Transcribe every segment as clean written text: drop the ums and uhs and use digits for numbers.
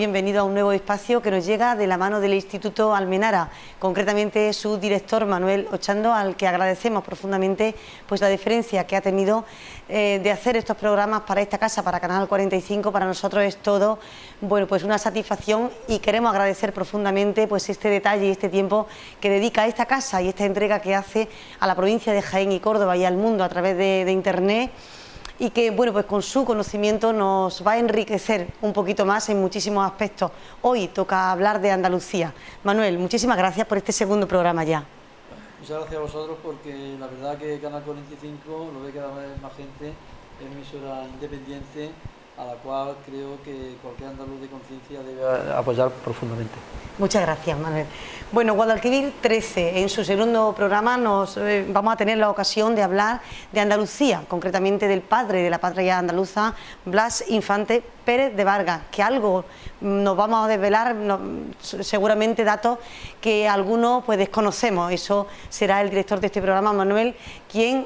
bienvenidos a un nuevo espacio que nos llega de la mano del Instituto Almenara, concretamente su director Manuel Ochando, al que agradecemos profundamente pues la deferencia que ha tenido de hacer estos programas para esta casa, para Canal 45. Para nosotros es todo, bueno, pues una satisfacción, y queremos agradecer profundamente pues este detalle y este tiempo que dedica a esta casa y esta entrega que hace a la provincia de Jaén y Córdoba y al mundo a través de Internet, y que, bueno, pues con su conocimiento nos va a enriquecer un poquito más en muchísimos aspectos. Hoy toca hablar de Andalucía. Manuel, muchísimas gracias por este segundo programa ya. Muchas gracias a vosotros, porque la verdad que Canal 45 lo ve cada vez más gente, es una emisora independiente a la cual creo que cualquier andaluz de conciencia debe apoyar profundamente. Muchas gracias, Manuel. Bueno, Guadalquivir 13, en su segundo programa vamos a tener la ocasión de hablar de Andalucía, concretamente del padre de la patria andaluza, Blas Infante Pérez de Vargas, que algo nos vamos a desvelar, seguramente datos que algunos pues desconocemos. Eso será el director de este programa, Manuel, quien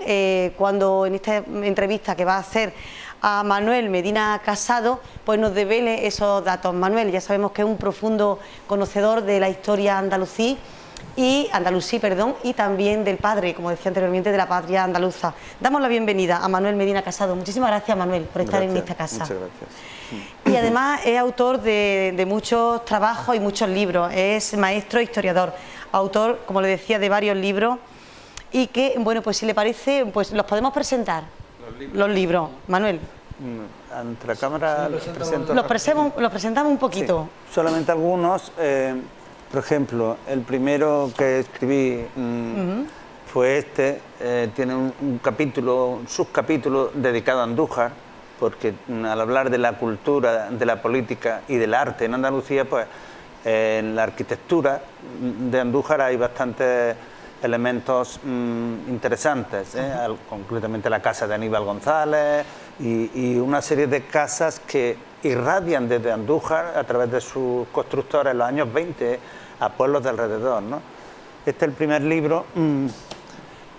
cuando en esta entrevista que va a hacer a Manuel Medina Casado, pues nos devele esos datos. Manuel, ya sabemos que es un profundo conocedor de la historia andalusí, y también del padre, como decía anteriormente, de la patria andaluza. Damos la bienvenida a Manuel Medina Casado. Muchísimas gracias, Manuel, por estar en esta casa. Muchas gracias. Y además es autor de muchos trabajos y muchos libros. Es maestro historiador, autor, como le decía, de varios libros, y que, bueno, pues si le parece, pues los podemos presentar. Los libros, Manuel. Ante la cámara Los presentamos un poquito. Sí, solamente algunos. Por ejemplo, el primero que escribí fue este. Tiene un capítulo, un subcapítulo dedicado a Andújar, porque al hablar de la cultura, de la política y del arte en Andalucía, pues en la arquitectura de Andújar hay bastantes elementos interesantes, concretamente la casa de Aníbal González y una serie de casas que irradian desde Andújar a través de sus constructores en los años 20 a pueblos de alrededor, ¿no? Este es el primer libro.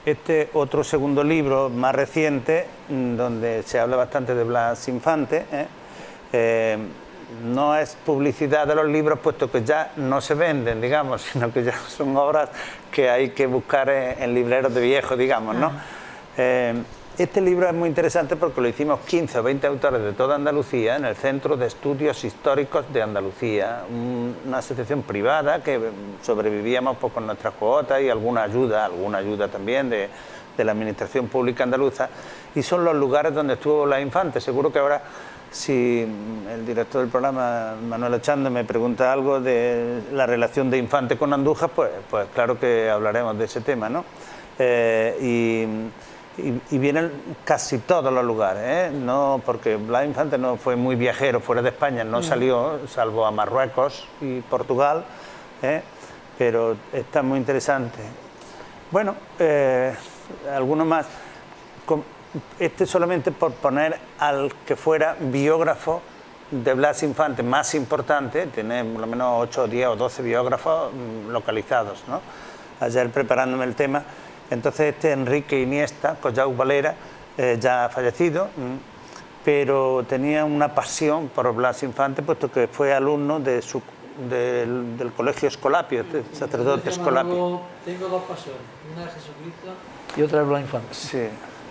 Este otro segundo libro más reciente, donde se habla bastante de Blas Infante, no es publicidad de los libros, puesto que ya no se venden, digamos, sino que ya son obras que hay que buscar en libreros de viejos, digamos, ¿no? Este libro es muy interesante porque lo hicimos 15 o 20 autores de toda Andalucía en el Centro de Estudios Históricos de Andalucía, una asociación privada que sobrevivíamos pues, con nuestras cuotas y alguna ayuda también de la Administración Pública Andaluza, y son los lugares donde estuvo Blas Infante. Seguro que ahora, si el director del programa, Manuel Ochando, me pregunta algo de la relación de Infante con Andújar, pues claro que hablaremos de ese tema, ¿no? Y vienen casi todos los lugares, no, porque Blas Infante no fue muy viajero fuera de España, no salió, salvo a Marruecos y Portugal, pero está muy interesante. Bueno, alguno más. Este solamente por poner al que fuera biógrafo de Blas Infante más importante. Tiene por lo menos 8, 10 o 12 biógrafos localizados, ¿no? Ayer preparándome el tema, entonces Enrique Iniesta, Collao Valera, ya ha fallecido, pero tenía una pasión por Blas Infante, puesto que fue alumno del colegio Escolapio, sacerdote Escolapio. Tengo dos pasiones, una es Jesucristo y otra es Blas Infante. Sí,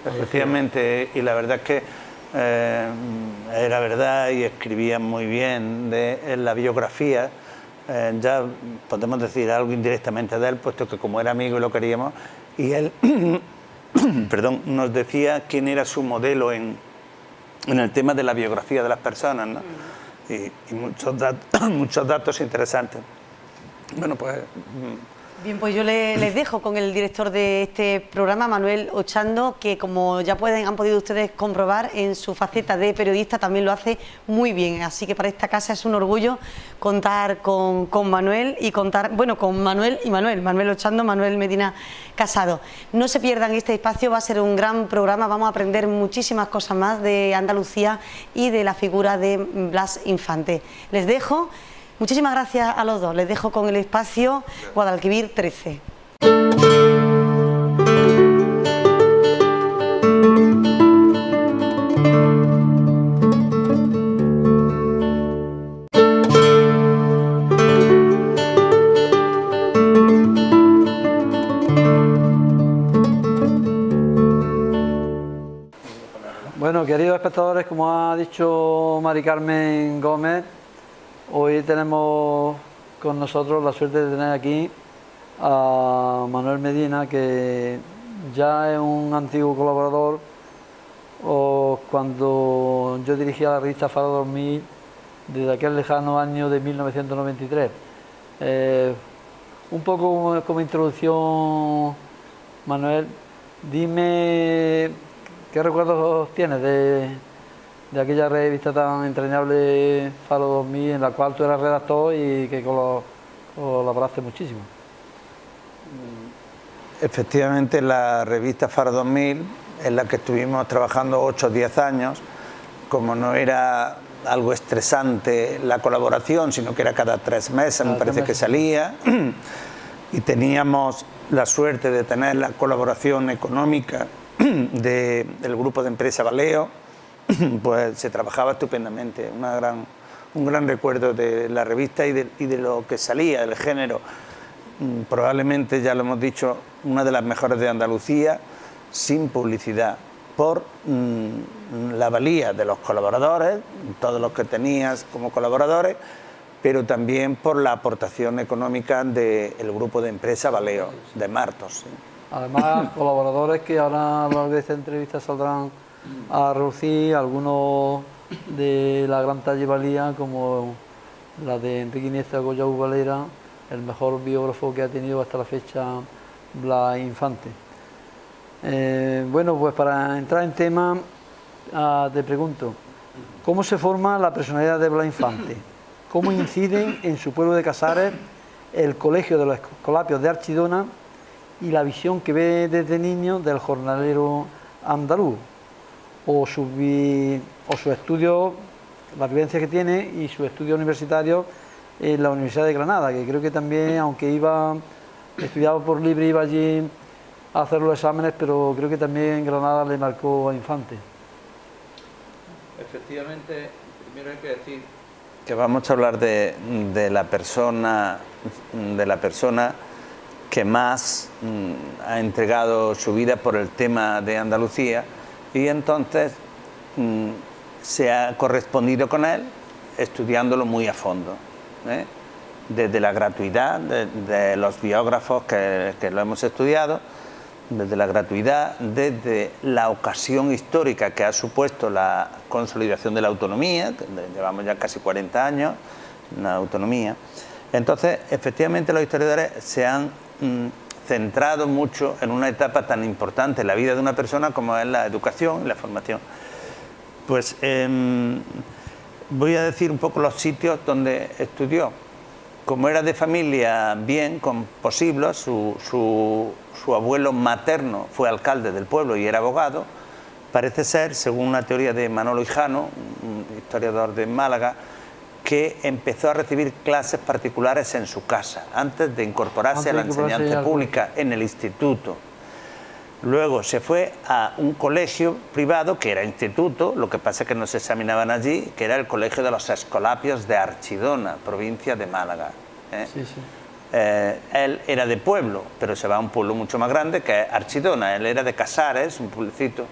efectivamente, y la verdad es que era verdad, y escribía muy bien en la biografía. Ya podemos decir algo indirectamente de él, puesto que como era amigo y lo queríamos, y él perdón, nos decía quién era su modelo en el tema de la biografía de las personas, ¿no? Y muchos datos interesantes. Bueno, pues Bien, pues yo les dejo con el director de este programa, Manuel Ochando, que como ya han podido ustedes comprobar, en su faceta de periodista también lo hace muy bien. Así que para esta casa es un orgullo contar con Manuel y con Manuel y Manuel Ochando, Manuel Medina Casado. No se pierdan este espacio, va a ser un gran programa, vamos a aprender muchísimas cosas más de Andalucía y de la figura de Blas Infante. Les dejo. Muchísimas gracias a los dos. Les dejo con el espacio Guadalquivir 13. Bueno, queridos espectadores, como ha dicho Mari Carmen Gómez, hoy tenemos con nosotros la suerte de tener aquí a Manuel Medina, que ya es un antiguo colaborador. Cuando yo dirigía la revista Faro 2000, desde aquel lejano año de 1993. Un poco como introducción, Manuel, dime qué recuerdos tienes de aquella revista tan entrañable Faro 2000, en la cual tú eras redactor y que colaboraste muchísimo. Efectivamente, la revista Faro 2000, en la que estuvimos trabajando 8 o 10 años, como no era algo estresante la colaboración, sino que era cada 3 meses, me parece que salía, y teníamos la suerte de tener la colaboración económica del grupo de empresa Valeo, pues se trabajaba estupendamente. Un gran recuerdo de la revista y de lo que salía, del género. Probablemente, ya lo hemos dicho, una de las mejores de Andalucía, sin publicidad, por la valía de los colaboradores, todos los que tenías como colaboradores, pero también por la aportación económica del grupo de empresa Valeo, de Martos. ¿Sí? Además, colaboradores que ahora a lo largo de esta entrevista saldrán a relucir, algunos de la gran talla y valía, como la de Enrique Iniesta Goya Valera, el mejor biógrafo que ha tenido hasta la fecha Blas Infante. Bueno, pues para entrar en tema, te pregunto, ¿cómo se forma la personalidad de Blas Infante? ¿Cómo inciden en su pueblo de Casares el Colegio de los Escolapios de Archidona y la visión que ve desde niño del jornalero andaluz? O su estudio, la vivencia que tiene y su estudio universitario en la Universidad de Granada, que creo que también, aunque estudiaba por libre, iba allí a hacer los exámenes, pero creo que también Granada le marcó a Infante. Efectivamente, primero hay que decir que vamos a hablar de la persona que más ha entregado su vida por el tema de Andalucía, y entonces se ha correspondido con él estudiándolo muy a fondo, ¿eh? Desde la gratuidad de los biógrafos que lo hemos estudiado, desde la gratuidad, desde la ocasión histórica que ha supuesto la consolidación de la autonomía, llevamos ya casi 40 años, una autonomía. Entonces, efectivamente, los historiadores se han centrado mucho en una etapa tan importante en la vida de una persona como es la educación y la formación. Pues voy a decir un poco los sitios donde estudió. Como era de familia bien, con posibles, su abuelo materno fue alcalde del pueblo y era abogado. Parece ser, según una teoría de Manolo Hijano, un historiador de Málaga, que empezó a recibir clases particulares en su casa, antes de incorporarse a la enseñanza pública en el instituto. Luego se fue a un colegio privado, que era instituto, lo que pasa es que no se examinaban allí, que era el Colegio de los Escolapios de Archidona, provincia de Málaga. Sí, sí. Él era de pueblo, pero se va a un pueblo mucho más grande, que es Archidona. Él era de Casares, un pueblecito.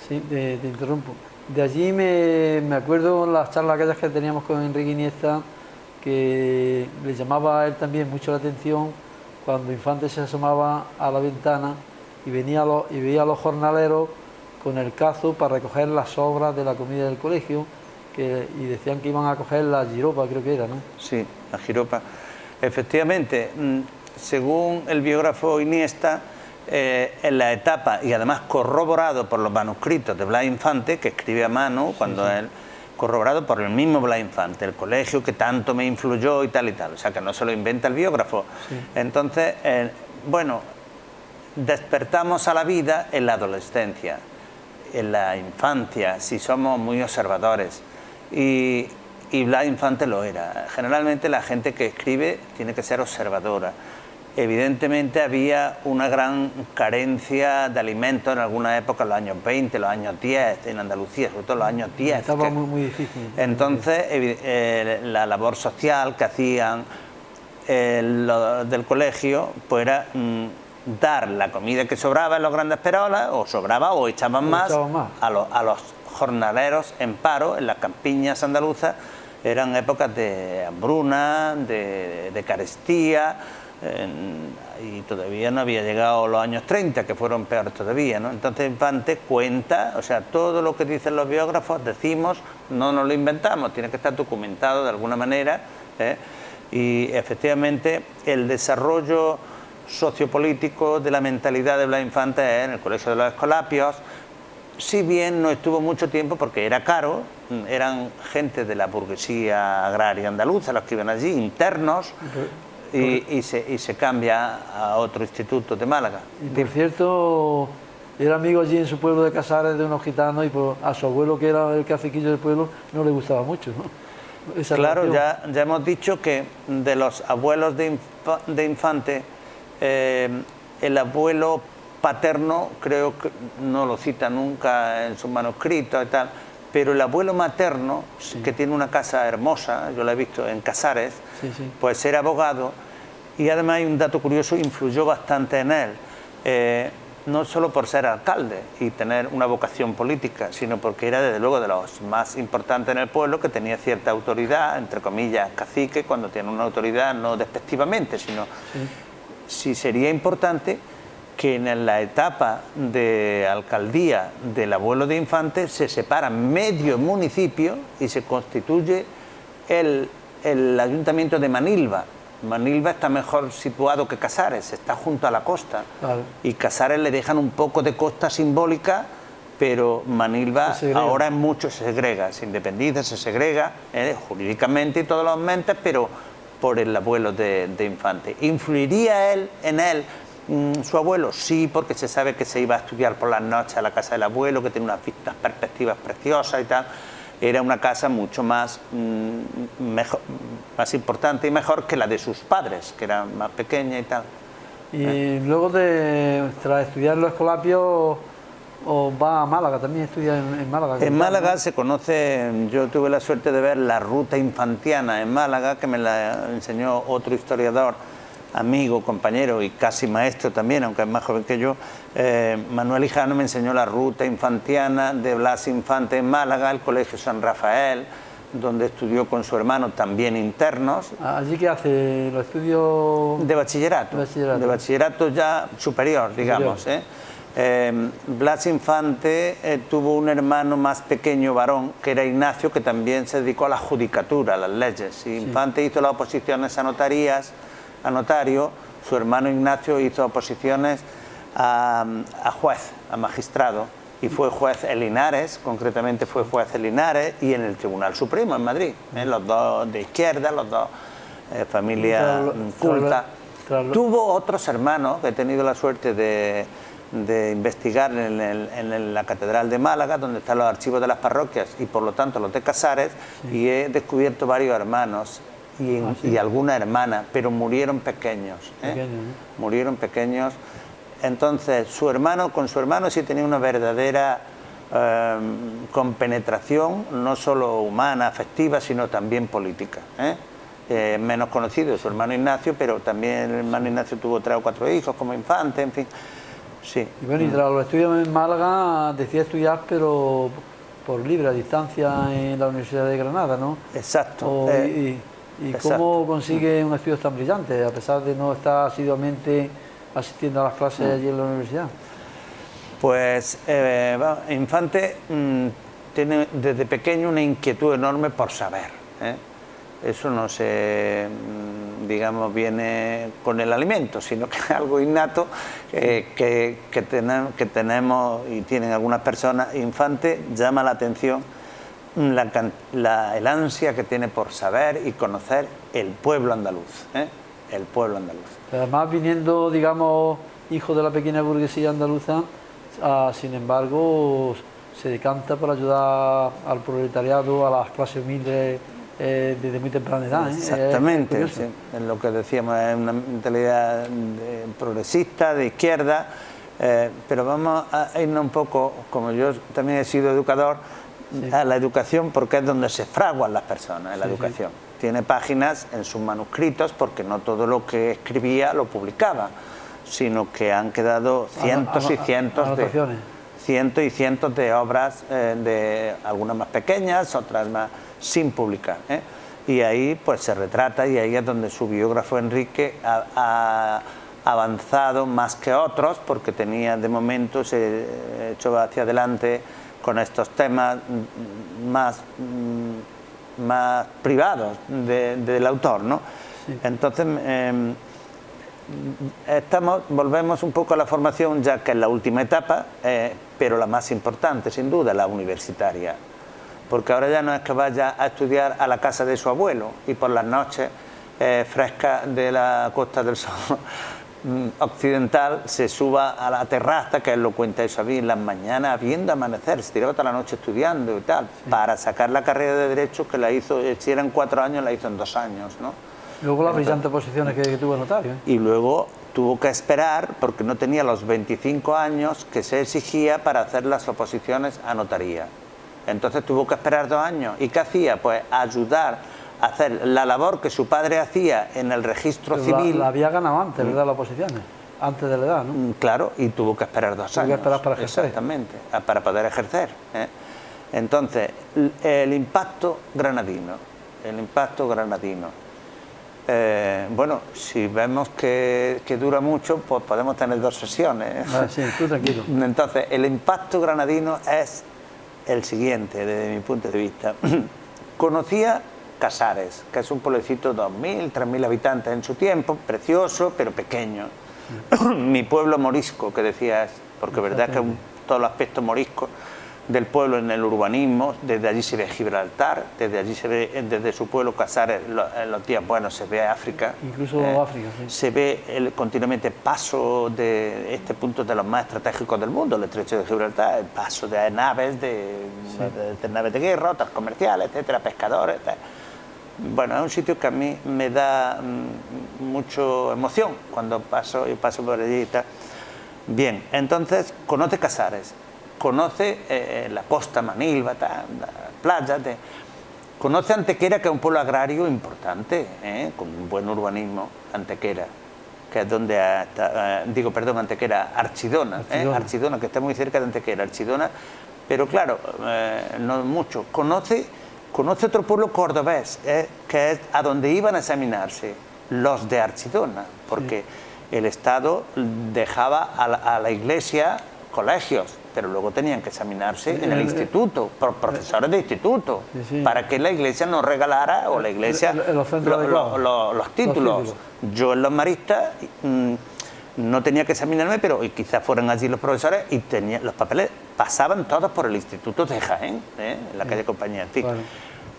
Sí, te interrumpo. De allí me acuerdo las charlas aquellas que teníamos con Enrique Iniesta, que le llamaba a él también mucho la atención cuando Infante se asomaba a la ventana y veía a los jornaleros con el cazo para recoger las sobras de la comida del colegio, y decían que iban a coger la jiropa, creo que era, ¿no? Sí, la jiropa. Efectivamente, según el biógrafo Iniesta, en la etapa, y además corroborado por los manuscritos de Blas Infante, que escribe a mano, cuando él, corroborado por el mismo Blas Infante, el colegio que tanto me influyó y tal, o sea que no se lo inventa el biógrafo. Sí. Entonces, bueno, despertamos a la vida en la adolescencia, en la infancia, si somos muy observadores, y Blas Infante lo era. Generalmente la gente que escribe tiene que ser observadora. Evidentemente había una gran carencia de alimentos en alguna época, en los años 20, los años 10, en Andalucía, sobre todo en los años 10. Estaba muy difícil. Entonces, la labor social que hacían del colegio, pues era dar la comida que sobraba en los grandes perolas, o sobraba, o echaban más a los jornaleros en paro en las campiñas andaluzas eran épocas de hambruna, de carestía, y todavía no había llegado los años 30, que fueron peores todavía, ¿no? Entonces Infante cuenta, o sea, todo lo que dicen los biógrafos, decimos, no nos lo inventamos, tiene que estar documentado de alguna manera, y efectivamente el desarrollo sociopolítico de la mentalidad de Blas Infante en el Colegio de los Escolapios, si bien no estuvo mucho tiempo porque era caro, eran gente de la burguesía agraria andaluza los que iban allí, internos, y se cambia a otro instituto de Málaga. Y por cierto, era amigo allí en su pueblo de Casares de unos gitanos, y a su abuelo, que era el caciquillo del pueblo, no le gustaba mucho, ¿no? Claro, ya hemos dicho que de los abuelos de Infante, el abuelo paterno creo que no lo cita nunca en sus manuscritos y tal, pero el abuelo materno, que tiene una casa hermosa, yo la he visto en Casares, pues era abogado, y además hay un dato curioso, influyó bastante en él, no solo por ser alcalde y tener una vocación política, sino porque era desde luego de los más importantes en el pueblo, que tenía cierta autoridad, entre comillas cacique, cuando tiene una autoridad no despectivamente, sino si sería importante que en la etapa de alcaldía del abuelo de Infante se separa medio municipio y se constituye el ayuntamiento de Manilva. Manilva está mejor situado que Casares, está junto a la costa, y Casares le dejan un poco de costa simbólica, pero Manilva ahora en mucho se segrega, se independiza, se segrega jurídicamente y todos los mentes, pero por el abuelo de Infante. ¿Influiría en él su abuelo? Sí, porque se sabe que se iba a estudiar por las noches a la casa del abuelo, que tiene unas vistas, perspectivas preciosas y tal. Era una casa mucho más, más importante y mejor que la de sus padres, que era más pequeña y tal. Y luego tras estudiar los Escolapios, va a Málaga, también estudia en Málaga. En Málaga se conoce, yo tuve la suerte de ver la ruta infantiana en Málaga, que me la enseñó otro historiador, amigo, compañero y casi maestro también, aunque es más joven que yo, Manuel Hijano me enseñó la ruta infantiana de Blas Infante en Málaga, el Colegio San Rafael, donde estudió con su hermano, también internos. ¿Allí qué hace? ¿Los estudios? De bachillerato. De bachillerato ya superior, digamos. Blas Infante tuvo un hermano más pequeño varón, que era Ignacio, que también se dedicó a la judicatura, a las leyes. Infante hizo las oposiciones a notarías, a notario, su hermano Ignacio hizo oposiciones a juez, a magistrado, y fue juez en Linares, concretamente fue juez en Linares y en el Tribunal Supremo en Madrid, los dos de izquierda, los dos familia culta. Tuvo otros hermanos, que he tenido la suerte de investigar en la Catedral de Málaga, donde están los archivos de las parroquias y por lo tanto los de Casares, y he descubierto varios hermanos y alguna hermana, pero murieron pequeños, murieron pequeños. Entonces con su hermano sí tenía una verdadera compenetración, no solo humana, afectiva, sino también política. Menos conocido su hermano Ignacio, pero también el hermano Ignacio tuvo 3 o 4 hijos como Infante, en fin. Sí. Y bueno, y tras los estudios en Málaga decía estudiar, pero por libre, a distancia, en la Universidad de Granada, ¿no? Exacto. ¿Y cómo consigue un estudio tan brillante, a pesar de no estar asiduamente asistiendo a las clases allí en la universidad? Pues Infante tiene desde pequeño una inquietud enorme por saber. Eso no se, digamos, viene con el alimento, sino que es algo innato que tenemos y tienen algunas personas. Infante llama la atención el ansia que tiene por saber y conocer el pueblo andaluz, el pueblo andaluz. Además, viniendo, digamos, hijo de la pequeña burguesía andaluza, sin embargo, se decanta por ayudar al proletariado, a las clases humildes desde muy temprana edad. Exactamente, es lo que decíamos, es una mentalidad progresista, de izquierda, pero vamos a irnos un poco, como yo también he sido educador, a la educación, porque es donde se fraguan las personas, en la educación. Tiene páginas en sus manuscritos, porque no todo lo que escribía lo publicaba, sino que han quedado cientos y cientos de... cientos y cientos de obras, de algunas más pequeñas, otras más sin publicar, ¿eh? Y ahí pues se retrata, y ahí es donde su biógrafo Enrique ha avanzado más que otros, porque tenía de momento, se echó hacia adelante con estos temas más privados del autor, ¿no? Sí. Entonces volvemos un poco a la formación, ya que es la última etapa, pero la más importante sin duda, la universitaria, porque ahora ya no es que vaya a estudiar a la casa de su abuelo y por las noches frescas de la Costa del Sol occidental se suba a la terraza, que él lo cuenta eso a mí, en las mañanas viendo amanecer, se tiraba toda la noche estudiando y tal, sí, para sacar la carrera de Derecho, que la hizo, si eran 4 años, la hizo en 2 años, ¿no? Luego las brillantes posiciones que tuvo el notario, ¿eh? Y luego tuvo que esperar, porque no tenía los 25 años que se exigía para hacer las oposiciones a notaría. Entonces tuvo que esperar 2 años. ¿Y qué hacía? Pues ayudar a hacer la labor que su padre hacía en el registro civil. La había ganado antes, ¿verdad? Las oposiciones, antes de la edad, ¿no? Claro, y tuvo que esperar 2 años. Tuvo que esperar para ejercer. Exactamente, para poder ejercer, ¿eh? Entonces, el impacto granadino. Bueno, si vemos que dura mucho, pues podemos tener 2 sesiones. Sí, tú tranquilo. Entonces, el impacto granadino es el siguiente, desde mi punto de vista. Conocía Casares, que es un pueblecito de 2.000, 3.000 habitantes en su tiempo, precioso, pero pequeño. Mi pueblo morisco, que decías, porque verdad que todo el aspecto morisco del pueblo en el urbanismo, desde allí se ve Gibraltar, desde allí se ve, desde su pueblo Casares, en los días buenos se ve África. Incluso África, sí. Se ve continuamente paso de este punto de los más estratégicos del mundo, el estrecho de Gibraltar, el paso de naves, de naves de guerra, otras comerciales, etcétera, pescadores, etcétera. Bueno, es un sitio que a mí me da mucha emoción cuando paso por allí y tal. Bien, entonces conoce Casares, conoce la costa Manilva, las playas, conoce Antequera, que es un pueblo agrario importante, con un buen urbanismo, Antequera, que es donde Antequera, Archidona, Archidona, que está muy cerca de Antequera, Archidona, pero claro, no mucho. Conoce otro pueblo cordobés, que es a donde iban a examinarse los de Archidona, porque el Estado dejaba a la iglesia colegios, pero luego tenían que examinarse en el instituto, por profesores de instituto, para que la iglesia no regalara, o la iglesia, los títulos. Yo en los maristas no tenía que examinarme, pero quizás fueran allí los profesores, y los papeles pasaban todos por el instituto de Jaén, en la calle Compañía, en fin. Claro.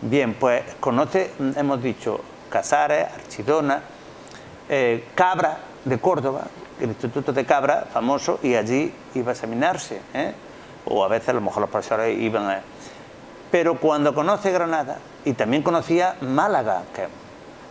Bien, pues conoce, hemos dicho, Casares, Archidona, Cabra de Córdoba, el Instituto de Cabra, famoso, y allí iba a examinarse, o a veces a lo mejor los profesores iban a... Pero cuando conoce Granada, y también conocía Málaga, que es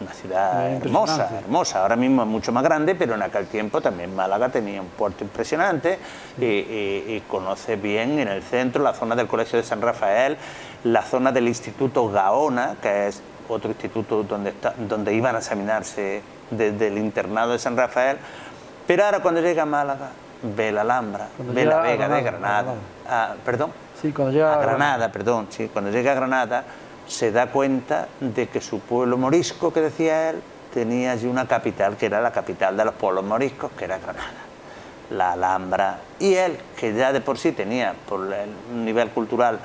una ciudad hermosa, ahora mismo es mucho más grande, pero en aquel tiempo también Málaga tenía un puerto impresionante, y conoce bien en el centro la zona del Colegio de San Rafael, la zona del Instituto Gaona, que es otro instituto donde iban a examinarse desde el internado de San Rafael. Pero ahora cuando llega a Málaga, ve la Alhambra, ve la Vega de Granada. Perdón. Sí, cuando llega a Granada, perdón. Sí, cuando llega a Granada se da cuenta de que su pueblo morisco, que decía él, tenía allí una capital, que era la capital de los pueblos moriscos, que era Granada, la Alhambra. Y él, que ya de por sí tenía, por el nivel cultural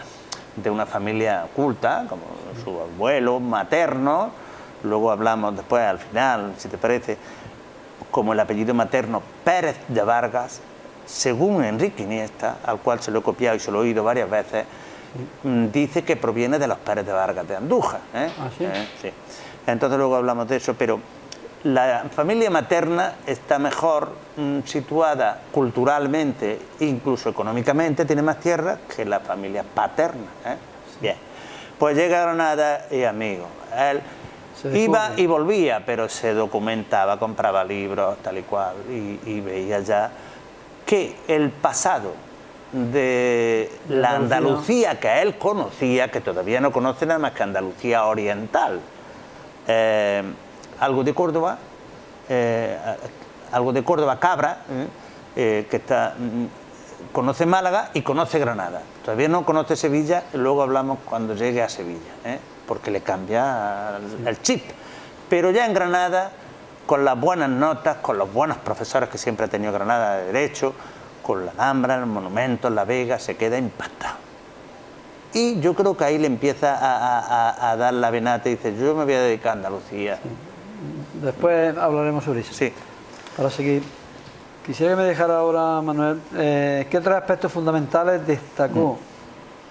de una familia culta, como su abuelo materno, luego hablamos después, al final, si te parece, como el apellido materno Pérez de Vargas, según Enrique Iniesta, al cual se lo he copiado y se lo he oído varias veces, dice que proviene de los Pérez de Vargas de Andújar. ¿Sí? Sí. Entonces luego hablamos de eso, pero la familia materna está mejor situada culturalmente, incluso económicamente, tiene más tierra que la familia paterna. Sí. Bien, pues llega a Granada y amigo, él iba y volvía, pero se documentaba, compraba libros, tal y cual, y veía ya que el pasado de la Andalucía que él conocía, que todavía no conoce nada más que Andalucía oriental, algo de Córdoba, Cabra, que está conoce Málaga y conoce Granada. Todavía no conoce Sevilla, luego hablamos cuando llegue a Sevilla, porque le cambia el chip. Pero ya en Granada, con las buenas notas, con los buenos profesores que siempre ha tenido Granada de Derecho, con la Alhambra, el Monumento, la Vega, se queda impactado. Y yo creo que ahí le empieza a dar la venata y dice, yo me voy a dedicar a Andalucía. Después hablaremos sobre eso. Sí. Para seguir, quisiera que me dejara ahora, Manuel, ¿qué tres aspectos fundamentales destacó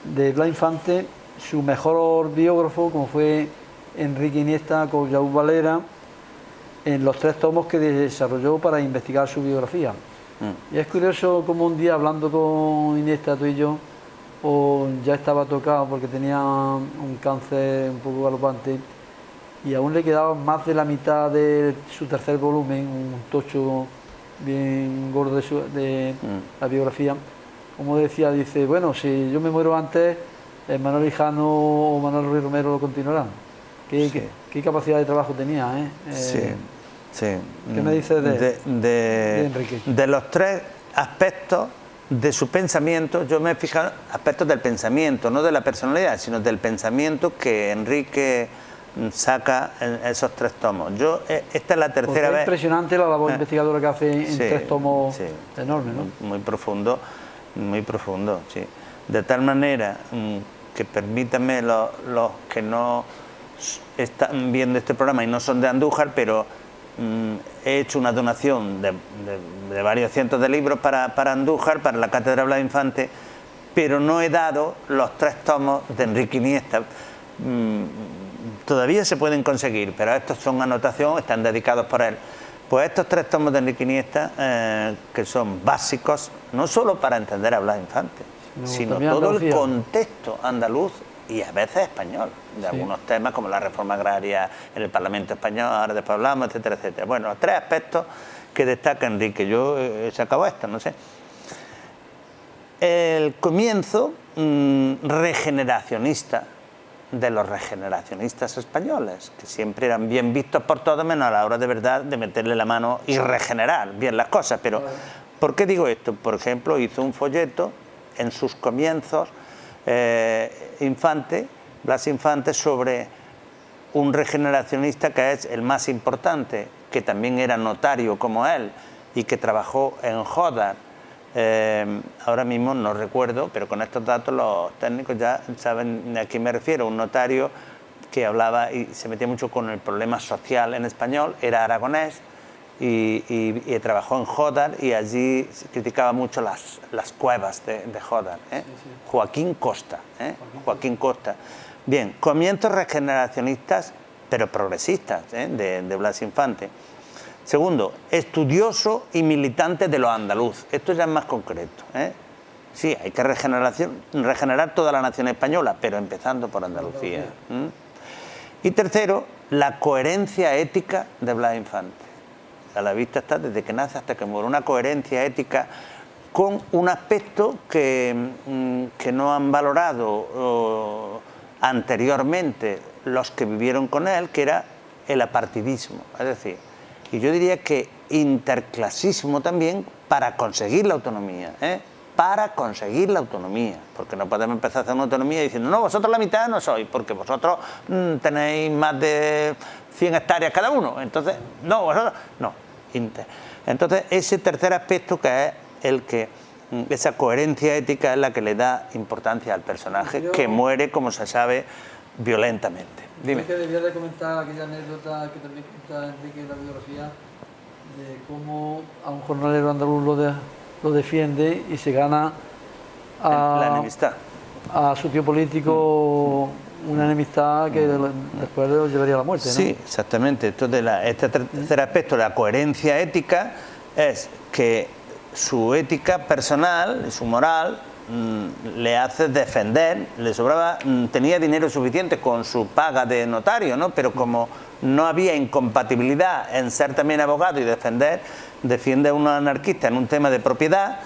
de Blas Infante su mejor biógrafo, como fue Enrique Iniesta con Raúl Valera, en los 3 tomos que desarrolló para investigar su biografía? Y es curioso como un día, hablando con Iniesta, tú y yo, ya estaba tocado porque tenía un cáncer un poco galopante y aún le quedaba más de la mitad de su 3er volumen, un tocho bien gordo de la biografía. Como decía, dice, bueno, si yo me muero antes, Manuel Hijano o Manuel Ruiz Romero lo continuarán. ¿Qué capacidad de trabajo tenía? Sí. ¿Qué me dices de Enrique? De los 3 aspectos de su pensamiento, yo me he fijado aspectos del pensamiento, no de la personalidad, sino del pensamiento que Enrique saca en esos 3 tomos. Esta es la tercera vez. Es impresionante la labor investigadora que hace en 3 tomos, enorme, ¿no? Muy profundo, sí. De tal manera que permítanme los que no están viendo este programa y no son de Andújar, pero he hecho una donación de varios cientos de libros para Andújar, para la Cátedra Blas Infante, pero no he dado los 3 tomos de Enrique Iniesta. Todavía se pueden conseguir, pero estos son anotación, están dedicados por él. Pues estos 3 tomos de Enrique Iniesta, que son básicos, no solo para entender a Blas Infante, sino todo el contexto andaluz y a veces español, de algunos temas como la reforma agraria en el Parlamento español, ahora después hablamos, etcétera, etcétera. Bueno, los 3 aspectos que destaca Enrique, yo he sacado esto, no sé. El comienzo regeneracionista de los regeneracionistas españoles, que siempre eran bien vistos por todos, menos a la hora de verdad de meterle la mano y regenerar bien las cosas. Pero, ¿por qué digo esto? Por ejemplo, hizo un folleto en sus comienzos, Blas Infante, sobre un regeneracionista que es el más importante, que también era notario como él y que trabajó en Jodar. Ahora mismo no recuerdo, pero con estos datos los técnicos ya saben a quién me refiero. Un notario que hablaba y se metía mucho con el problema social en español, era aragonés y trabajó en Jodar, y allí criticaba mucho las cuevas de Jodar. Joaquín Costa. Joaquín Costa. Bien, comienzos regeneracionistas, pero progresistas, de Blas Infante. Segundo, estudioso y militante de lo andaluz. Esto ya es más concreto. Sí, hay que regenerar toda la nación española, pero empezando por Andalucía. Y tercero, la coherencia ética de Blas Infante. A la vista está desde que nace hasta que muere. Una coherencia ética con un aspecto que no han valorado anteriormente los que vivieron con él, que era el apartidismo. Es decir, y yo diría que interclasismo también para conseguir la autonomía, para conseguir la autonomía, porque no podemos empezar a hacer una autonomía diciendo, no, vosotros la mitad no sois, porque vosotros tenéis más de 100 hectáreas cada uno, entonces, no, vosotros, no. Entonces, ese tercer aspecto, que es el que, esa coherencia ética, es la que le da importancia al personaje, que muere, como se sabe, violentamente. Dime. Creo que debía de comentar aquella anécdota que también cuenta Enrique en la biografía, de cómo a un jornalero andaluz lo defiende y se gana la enemistad a su tío político, una enemistad que después lo llevaría a la muerte, ¿no? Sí, exactamente. Entonces, este tercer aspecto, la coherencia ética, es que su ética personal y su moral le hace defender, le sobraba, tenía dinero suficiente con su paga de notario, ¿no? Pero como no había incompatibilidad en ser también abogado y defender, defiende a un anarquista en un tema de propiedad,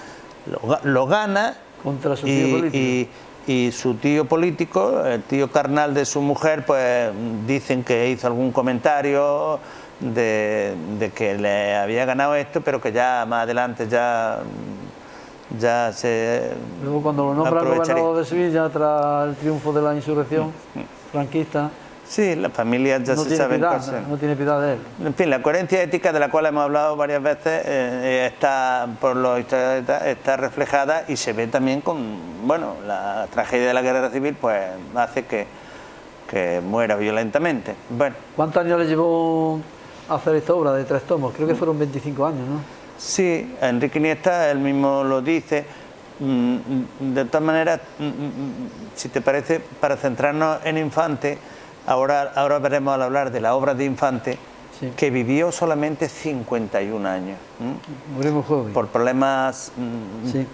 lo gana contra su tío político. Y su tío político, el tío carnal de su mujer, pues dicen que hizo algún comentario de que le había ganado esto, pero que ya más adelante ya ya se Luego cuando lo nombran aprovecharé. gobernador de Sevilla tras el triunfo de la insurrección franquista, Sí, las familias ya no se tiene saben piedad, cosas. no tiene piedad de él. En fin, la coherencia ética de la cual hemos hablado varias veces está, por los historiadores, está reflejada y se ve también con, bueno, la tragedia de la guerra civil pues hace que muera violentamente. Bueno, ¿Cuántos años le llevó a hacer esta obra de 3 tomos? Creo que fueron 25 años, ¿no? sí, Enrique Iniesta, él mismo lo dice. De todas maneras, si te parece, para centrarnos en Infante, ahora veremos al hablar de la obra de Infante, Sí. que vivió solamente 51 años. Murió muy joven. Por problemas, Sí.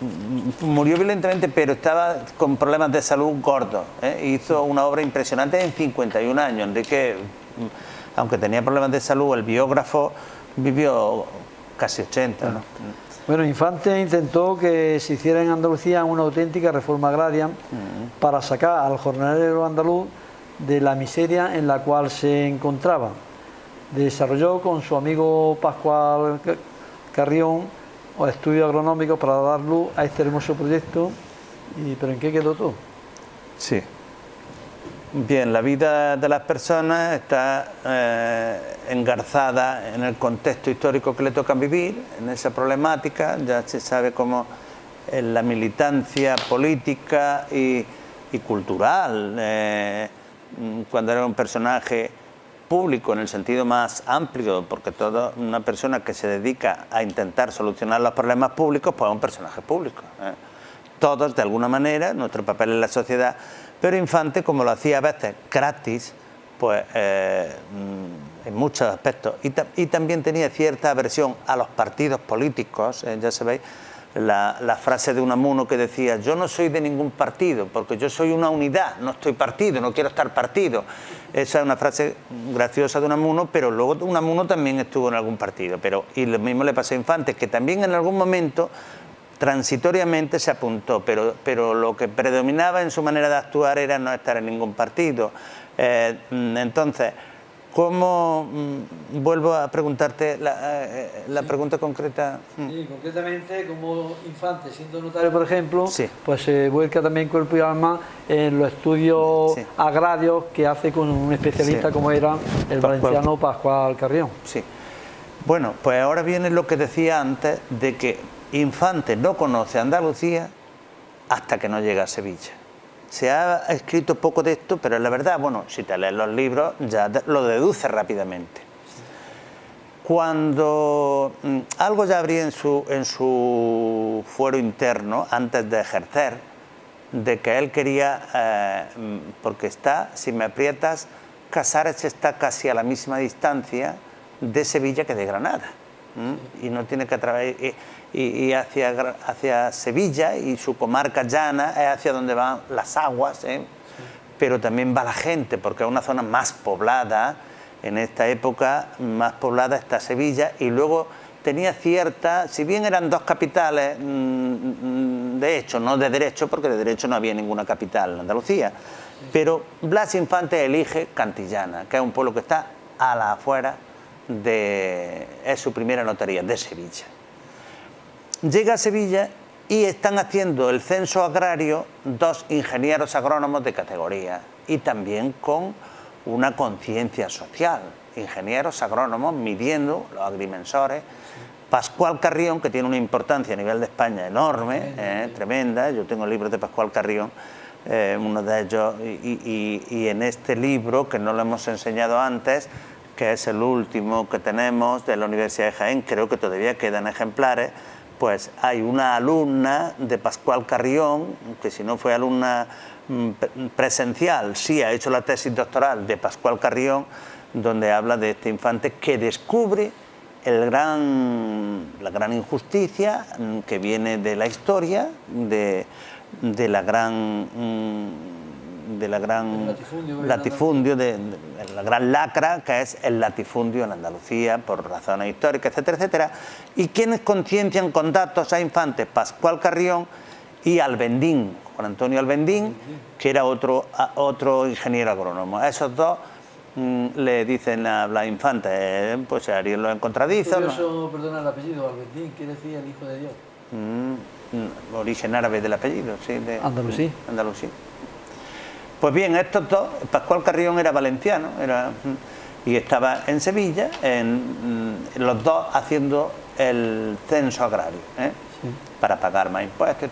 murió violentamente, pero estaba con problemas de salud gordos. Hizo una obra impresionante en 51 años. Enrique, aunque tenía problemas de salud, el biógrafo vivió casi 80. ¿no? Bueno, Infante intentó que se hiciera en Andalucía una auténtica reforma agraria para sacar al jornalero andaluz de la miseria en la cual se encontraba. Desarrolló con su amigo Pascual Carrión estudios agronómicos para dar luz a este hermoso proyecto. ¿Pero en qué quedó todo? Sí. Bien, la vida de las personas está engarzada en el contexto histórico que le tocan vivir, en esa problemática. Ya se sabe cómo la militancia política y cultural, cuando era un personaje público en el sentido más amplio, porque toda una persona que se dedica a intentar solucionar los problemas públicos, pues es un personaje público. Todos, de alguna manera, nuestro papel en la sociedad, pero Infante, como lo hacía a veces gratis, pues en muchos aspectos, y también tenía cierta aversión a los partidos políticos. Ya sabéis la frase de Unamuno que decía: yo no soy de ningún partido, porque yo soy una unidad, no estoy partido, no quiero estar partido. Esa es una frase graciosa de Unamuno, pero luego Unamuno también estuvo en algún partido, y lo mismo le pasó a Infante, que también en algún momento transitoriamente se apuntó, pero lo que predominaba en su manera de actuar era no estar en ningún partido. Entonces, ¿cómo vuelvo a preguntarte la pregunta concreta? Sí, concretamente, como Infante, siendo notario, por ejemplo, Sí. pues se vuelca también cuerpo y alma en los estudios Sí. agrarios que hace con un especialista Sí. como era el Pascual. valenciano Pascual Carrión. Sí. Bueno, pues ahora viene lo que decía antes, de que Infante no conoce Andalucía hasta que no llega a Sevilla. Se ha escrito poco de esto, pero la verdad, bueno, si te lees los libros ya lo deduces rápidamente. Cuando algo ya habría en su fuero interno, antes de ejercer, de que él quería, porque está, si me aprietas, Casares está casi a la misma distancia de Sevilla que de Granada. Y no tiene que atravesar, y hacia Sevilla y su comarca llana es hacia donde van las aguas, pero también va la gente, porque es una zona más poblada. En esta época más poblada está Sevilla, y luego tenía cierta, si bien eran dos capitales, de hecho, no de derecho, porque de derecho no había ninguna capital en Andalucía, pero Blas Infante elige Cantillana, que es un pueblo que está a la afuera es su primera notaría, de Sevilla. Llega a Sevilla y están haciendo el censo agrario 2 ingenieros agrónomos de categoría, y también con una conciencia social. Ingenieros agrónomos midiendo los agrimensores. Pascual Carrión, que tiene una importancia a nivel de España enorme, tremenda. Yo tengo libros de Pascual Carrión, uno de ellos, y en este libro, que no lo hemos enseñado antes, que es el último que tenemos de la Universidad de Jaén, creo que todavía quedan ejemplares, pues hay una alumna de Pascual Carrión, que si no fue alumna presencial, sí ha hecho la tesis doctoral de Pascual Carrión, donde habla de este Infante que descubre la gran injusticia que viene de la historia, de la gran latifundio, de la gran lacra que es el latifundio en Andalucía por razones históricas, etcétera, etcétera. Y quienes conciencian con datos a Infante: Pascual Carrión y Albendín, Juan Antonio Albendín, que era otro ingeniero agrónomo. A esos dos le dicen a Blas Infante, pues se harían los encontradizos. Curioso, perdona el apellido, Albendín, quiere decir el hijo de Dios. origen árabe del apellido, sí, de Andalusí. Andalusí. Pues bien, estos dos, Pascual Carrión era valenciano, y estaba en Sevilla, los dos haciendo el censo agrario, Sí. para pagar más impuestos,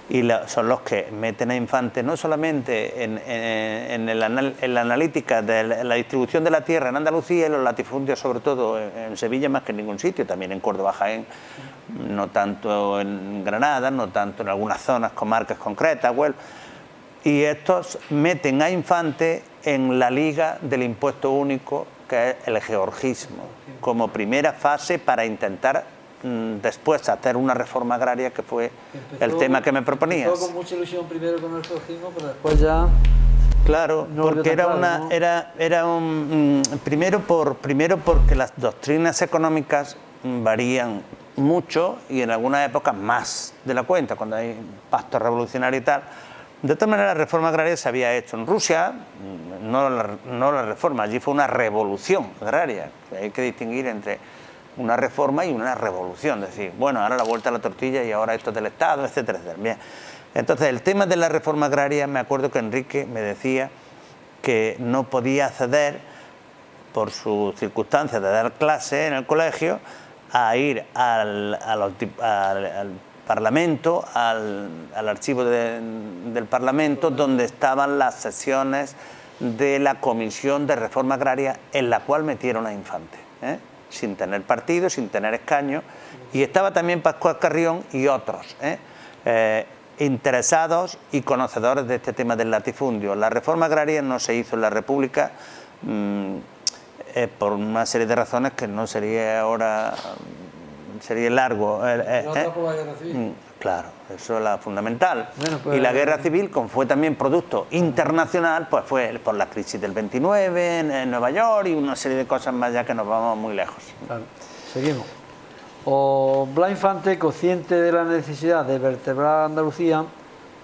y son los que meten a Infante no solamente en la analítica de la distribución de la tierra en Andalucía y los latifundios, sobre todo en Sevilla más que en ningún sitio, también en Córdoba, Jaén, no tanto en Granada, no tanto en algunas zonas, comarcas concretas, Huelva. Y estos meten a Infante en la liga del impuesto único, que es el georgismo, como primera fase para intentar después hacer una reforma agraria, que fue el tema que me proponías. Empezó con mucha ilusión primero con el georgismo, pero después ya... Claro, no porque primero porque las doctrinas económicas varían mucho y en algunas épocas más de la cuenta, cuando hay pacto revolucionario y tal. De todas maneras, la reforma agraria se había hecho en Rusia, no la reforma, allí fue una revolución agraria. Hay que distinguir entre una reforma y una revolución, es decir, bueno, ahora la vuelta a la tortilla y ahora esto del Estado, etcétera, etcétera. Bien. Entonces, el tema de la reforma agraria, me acuerdo que Enrique me decía que no podía acceder, por sus circunstancias de dar clase en el colegio, a ir al Parlamento, al archivo del Parlamento, donde estaban las sesiones de la Comisión de Reforma Agraria, en la cual metieron a Infante, sin tener partido, sin tener escaño, y estaba también Pascual Carrión y otros, interesados y conocedores de este tema del latifundio. La reforma agraria no se hizo en la República por una serie de razones que no sería ahora, sería largo. Por la guerra civil. Claro, eso es la fundamental. Bueno, pues, y la guerra civil, como fue también producto internacional, pues fue por la crisis del 29 en Nueva York y una serie de cosas más, ya que nos vamos muy lejos. Claro. Seguimos. Blas Infante, consciente de la necesidad de vertebrar Andalucía,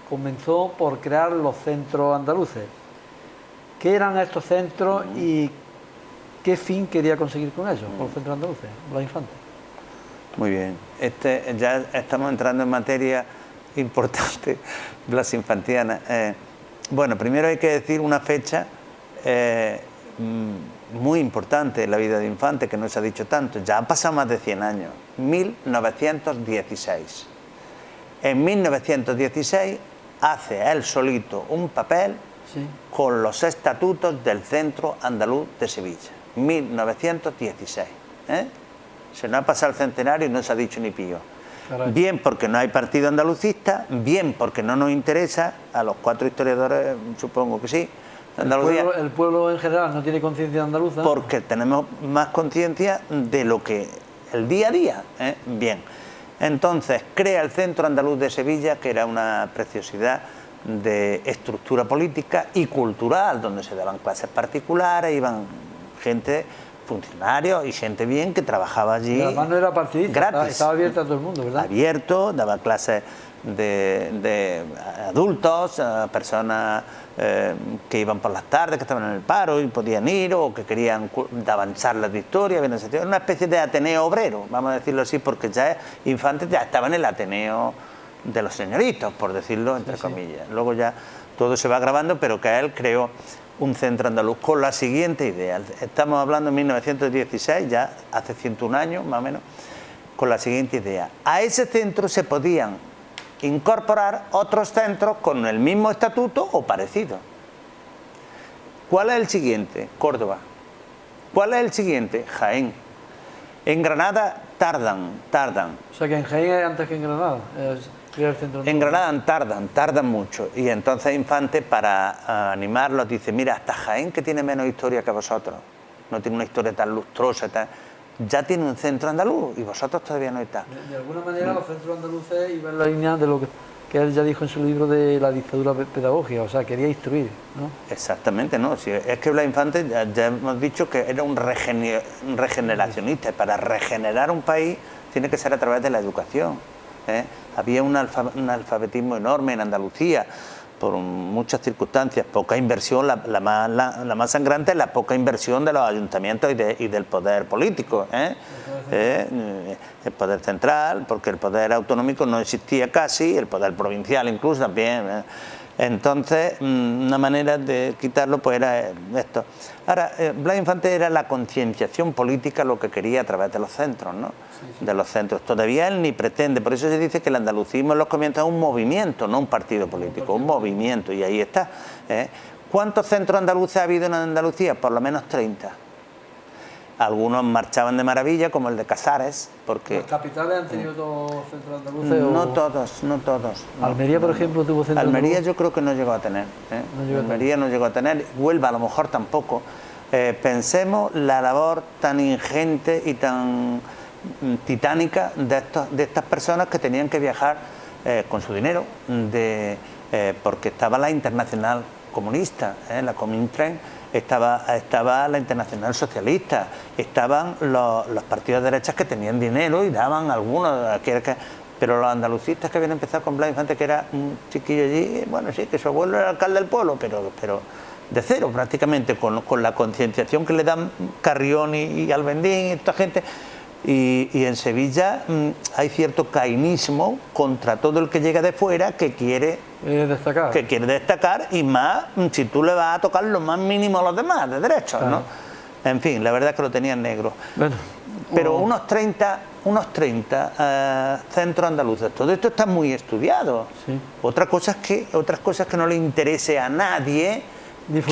comenzó por crear los centros andaluces. ¿Qué eran estos centros y qué fin quería conseguir con ellos, con los centros andaluces, Blas Infante? Muy bien, ya estamos entrando en materia importante, Blas Infantiana. Bueno, primero hay que decir una fecha muy importante en la vida de Infante, que no se ha dicho tanto, ya han pasado más de 100 años, 1916. En 1916 hace él solito un papel con los estatutos del Centro Andaluz de Sevilla, 1916. Se nos ha pasado el centenario y no se ha dicho ni pío. Caray. Bien porque no hay partido andalucista, bien porque no nos interesa, a los 4 historiadores supongo que sí. El pueblo en general no tiene conciencia andaluza. Porque tenemos más conciencia de lo que el día a día. Bien, entonces crea el Centro Andaluz de Sevilla, que era una preciosidad de estructura política y cultural, donde se daban clases particulares, iban gente, funcionarios y gente bien que trabajaba allí. Y además no era partidista, gratis. estaba abierto a todo el mundo, ¿verdad? Abierto, daba clases de adultos, a personas que iban por las tardes, que estaban en el paro y podían ir, o que querían, daban charlas de historia, era una especie de Ateneo obrero, vamos a decirlo así, porque ya Infante ya estaba en el Ateneo de los señoritos, por decirlo entre comillas. Luego ya todo se va grabando, pero que él creó un centro andaluz con la siguiente idea. Estamos hablando de 1916, ya hace 101 años más o menos, con la siguiente idea. A ese centro se podían incorporar otros centros con el mismo estatuto o parecido. ¿Cuál es el siguiente? Córdoba. ¿Cuál es el siguiente? Jaén. En Granada tardan. O sea que en Jaén es antes que en Granada. El centro En Granada tardan mucho. Y entonces Infante, para animarlos, dice, mira, hasta Jaén, que tiene menos historia que vosotros, no tiene una historia tan lustrosa, ya tiene un centro andaluz y vosotros todavía no estáis. De alguna manera los centros andaluces iban en la línea de lo que él ya dijo en su libro de la dictadura pedagógica, o sea, quería instruir, ¿no? Exactamente, ¿no? Si es que Blas Infante, ya hemos dicho que era un regeneracionista. Para regenerar un país tiene que ser a través de la educación. Había un alfabetismo enorme en Andalucía. por muchas circunstancias, poca inversión, la más sangrante es la poca inversión de los ayuntamientos y del poder político, el poder central, porque el poder autonómico no existía casi, el poder provincial incluso también. Entonces, una manera de quitarlo pues era esto. Ahora, Blas Infante era la concienciación política lo que quería a través de los centros, ¿no? Sí. De los centros. Todavía él ni pretende, por eso se dice que el andalucismo en los comienzos es un movimiento, no un partido político, un movimiento, y ahí está. ¿Cuántos centros andaluces ha habido en Andalucía? Por lo menos 30. Algunos marchaban de maravilla, como el de Casares, porque... ¿Las capitales han tenido todos centros andaluces? No todos. ¿Almería, por ejemplo, tuvo centro andaluz? Almería yo creo que no llegó a tener. Almería no llegó a tener. Huelva a lo mejor tampoco. Pensemos la labor tan ingente y tan titánica de estas personas que tenían que viajar con su dinero, porque estaba la Internacional Comunista, la Comintern, estaba la Internacional Socialista, estaban los partidos de derechas que tenían dinero y daban algunos, pero los andalucistas que habían empezado con Blas Infante, que era un chiquillo allí, bueno, sí, que su abuelo era alcalde del pueblo, pero de cero prácticamente, con la concienciación que le dan Carrión y Albendín y esta gente. Y en Sevilla hay cierto cainismo contra todo el que llega de fuera que quiere destacar, y más si tú le vas a tocar lo más mínimo a los demás de derechos, ¿no? En fin, la verdad es que lo tenían negro. Bueno, pero unos 30 centros andaluces, todo esto está muy estudiado. Sí. Otras cosas que no le interese a nadie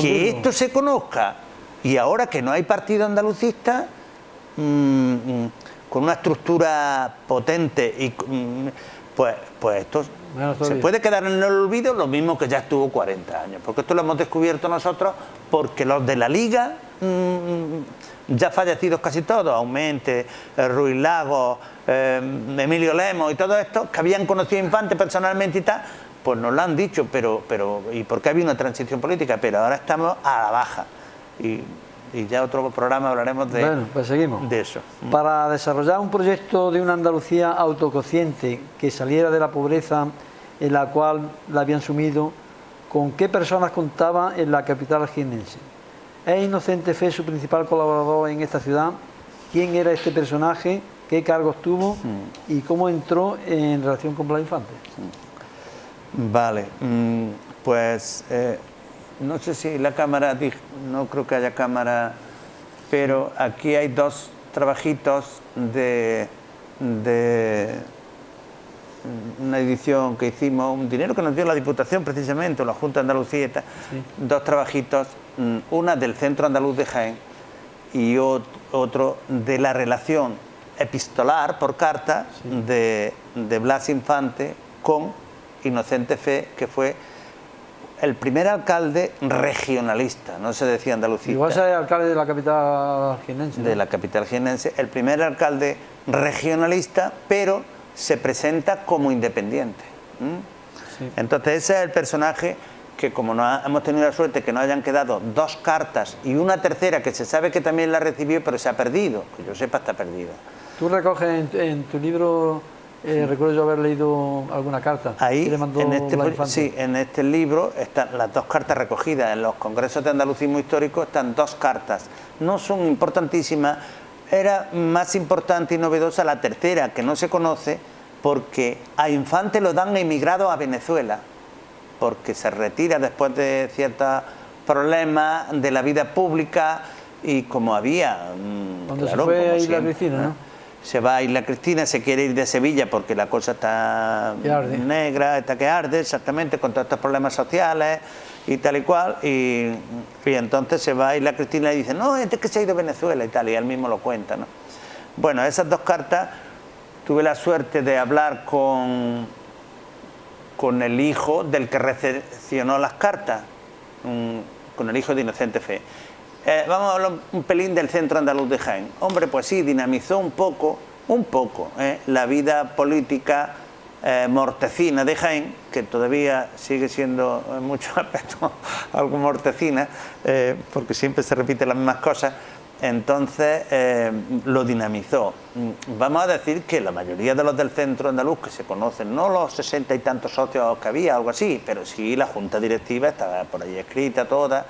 que esto se conozca. Y ahora que no hay partido andalucista, con una estructura potente, y pues esto se puede quedar en el olvido, lo mismo que ya estuvo 40 años, porque esto lo hemos descubierto nosotros, porque los de la Liga, ya fallecidos casi todos, Aumente, Ruiz Lagos, Emilio Lemos y todo esto, que habían conocido a Infante personalmente y tal, pues nos lo han dicho, pero y porque había una transición política, pero ahora estamos a la baja. Y ya otro programa hablaremos de, pues seguimos. De eso. Para desarrollar un proyecto de una Andalucía autoconsciente que saliera de la pobreza en la cual la habían sumido, ¿con qué personas contaba en la capital jiennense? ¿Es Inocente Fe su principal colaborador en esta ciudad? ¿Quién era este personaje? ¿Qué cargos tuvo? ¿Y cómo entró en relación con Blas Infante? Vale, pues... no sé si la cámara, no creo que haya cámara, pero aquí hay dos trabajitos de una edición que hicimos, un dinero que nos dio la Diputación precisamente, o la Junta de Andalucía y tal, dos trabajitos, una del Centro Andaluz de Jaén y otro de la relación epistolar por carta de Blas Infante con Inocente Fe, que fue el primer alcalde regionalista, no se decía andalucista. Igual sea el alcalde de la capital jiennense, ¿no? De la capital jiennense, el primer alcalde regionalista, pero se presenta como independiente. Sí. Entonces ese es el personaje que, como hemos tenido la suerte que no hayan quedado dos cartas y una tercera que se sabe que también la recibió, pero se ha perdido, que yo sepa está perdida. Tú recoges en tu libro... recuerdo yo haber leído alguna carta. Ahí, que le mandó en este libro están las dos cartas recogidas. En los congresos de andalucismo histórico están dos cartas. No son importantísimas. Era más importante y novedosa la tercera, que no se conoce, porque a Infante lo dan emigrado a Venezuela, porque se retira después de ciertos problemas de la vida pública, y como había... Cuando se fue a Isla Cristina, ¿no? Se va a Isla Cristina, se quiere ir de Sevilla porque la cosa está negra, está que arde, exactamente, con todos estos problemas sociales y tal y cual, y entonces se va a Isla Cristina y dice, no, es que se ha ido a Venezuela y tal, y él mismo lo cuenta, ¿no? Bueno, esas dos cartas, tuve la suerte de hablar con el hijo del que recepcionó las cartas, con el hijo de Inocente Fe. Vamos a hablar un pelín del Centro Andaluz de Jaén. Hombre, pues sí, dinamizó un poco la vida política mortecina de Jaén, que todavía sigue siendo en muchos aspectos algo mortecina, porque siempre se repiten las mismas cosas, entonces lo dinamizó. Vamos a decir que la mayoría de los del centro andaluz que se conocen, no los 60 y tantos socios que había, algo así, pero sí la junta directiva estaba por ahí escrita toda,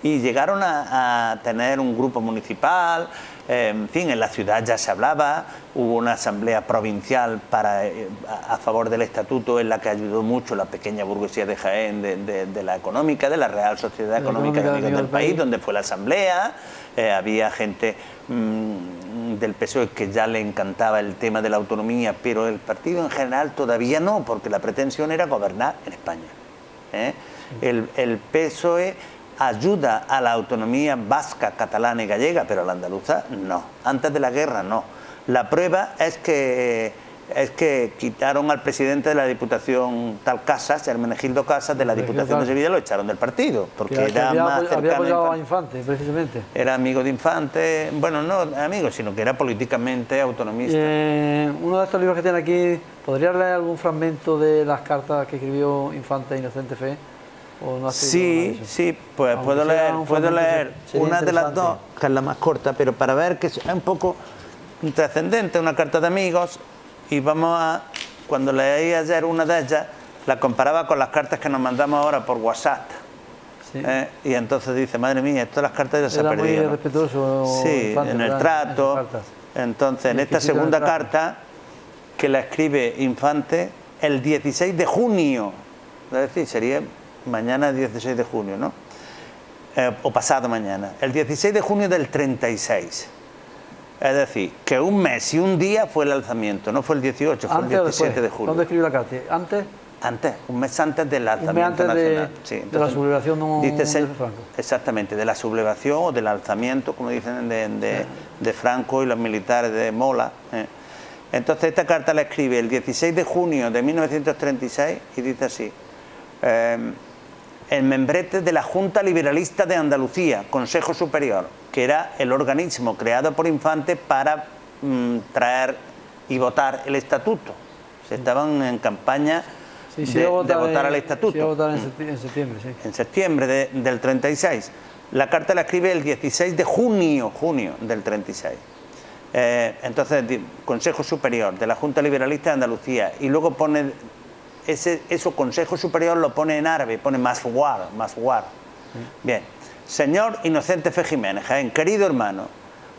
y llegaron a tener un grupo municipal. En fin, en la ciudad ya se hablaba, hubo una asamblea provincial a favor del estatuto, en la que ayudó mucho la pequeña burguesía de Jaén, de la económica, de la Real Sociedad Económica de Amigos del País, donde fue la asamblea. Había gente del PSOE que ya le encantaba el tema de la autonomía, pero el partido en general todavía no, porque la pretensión era gobernar en España. El PSOE ayuda a la autonomía vasca, catalana y gallega, pero a la andaluza no. Antes de la guerra no. La prueba es que quitaron al presidente de la Diputación tal Casas, Hermenegildo Casas, de la Diputación de Sevilla, lo echaron del partido, porque era más cercano. Había apoyado a Infante, precisamente. Era amigo de Infante, bueno, no amigo, sino que era políticamente autonomista. Uno de estos libros que tiene aquí, ¿podría leer algún fragmento de las cartas que escribió Infante Inocente Fe? No sí, pues puedo leer una de las dos, que es la más corta, pero para ver que es un poco trascendente, una carta de amigos, y cuando leí ayer una de ellas, la comparaba con las cartas que nos mandamos ahora por WhatsApp. Sí. Y entonces dice, madre mía, todas las cartas ya se han perdido. Era muy respetuoso. Sí, Infante, en el trato. Entonces, en esta segunda carta, que la escribe Infante el 16 de junio, es decir, sería mañana 16 de junio, ¿no? O pasado mañana. El 16 de junio del 36. Es decir, que un mes y un día fue el alzamiento, no fue el 18, fue el 17 de julio. ¿Dónde escribió la carta? ¿Antes? Antes, un mes antes del alzamiento nacional. Sí, entonces, de la sublevación de Franco. Exactamente, de la sublevación o del alzamiento, como dicen, de Franco y los militares de Mola. Entonces, esta carta la escribe el 16 de junio de 1936 y dice así: el membrete de la Junta Liberalista de Andalucía, Consejo Superior, que era el organismo creado por Infante para traer y votar el estatuto. Se estaban en campaña de votar el estatuto. Se iba a votar en septiembre, sí. En septiembre del 36. La carta la escribe el 16 de junio del 36. Entonces, Consejo Superior de la Junta Liberalista de Andalucía, y luego pone eso Consejo Superior, lo pone en árabe, pone Maswar. Bien, señor Inocente Fe Jiménez, Jaén, querido hermano,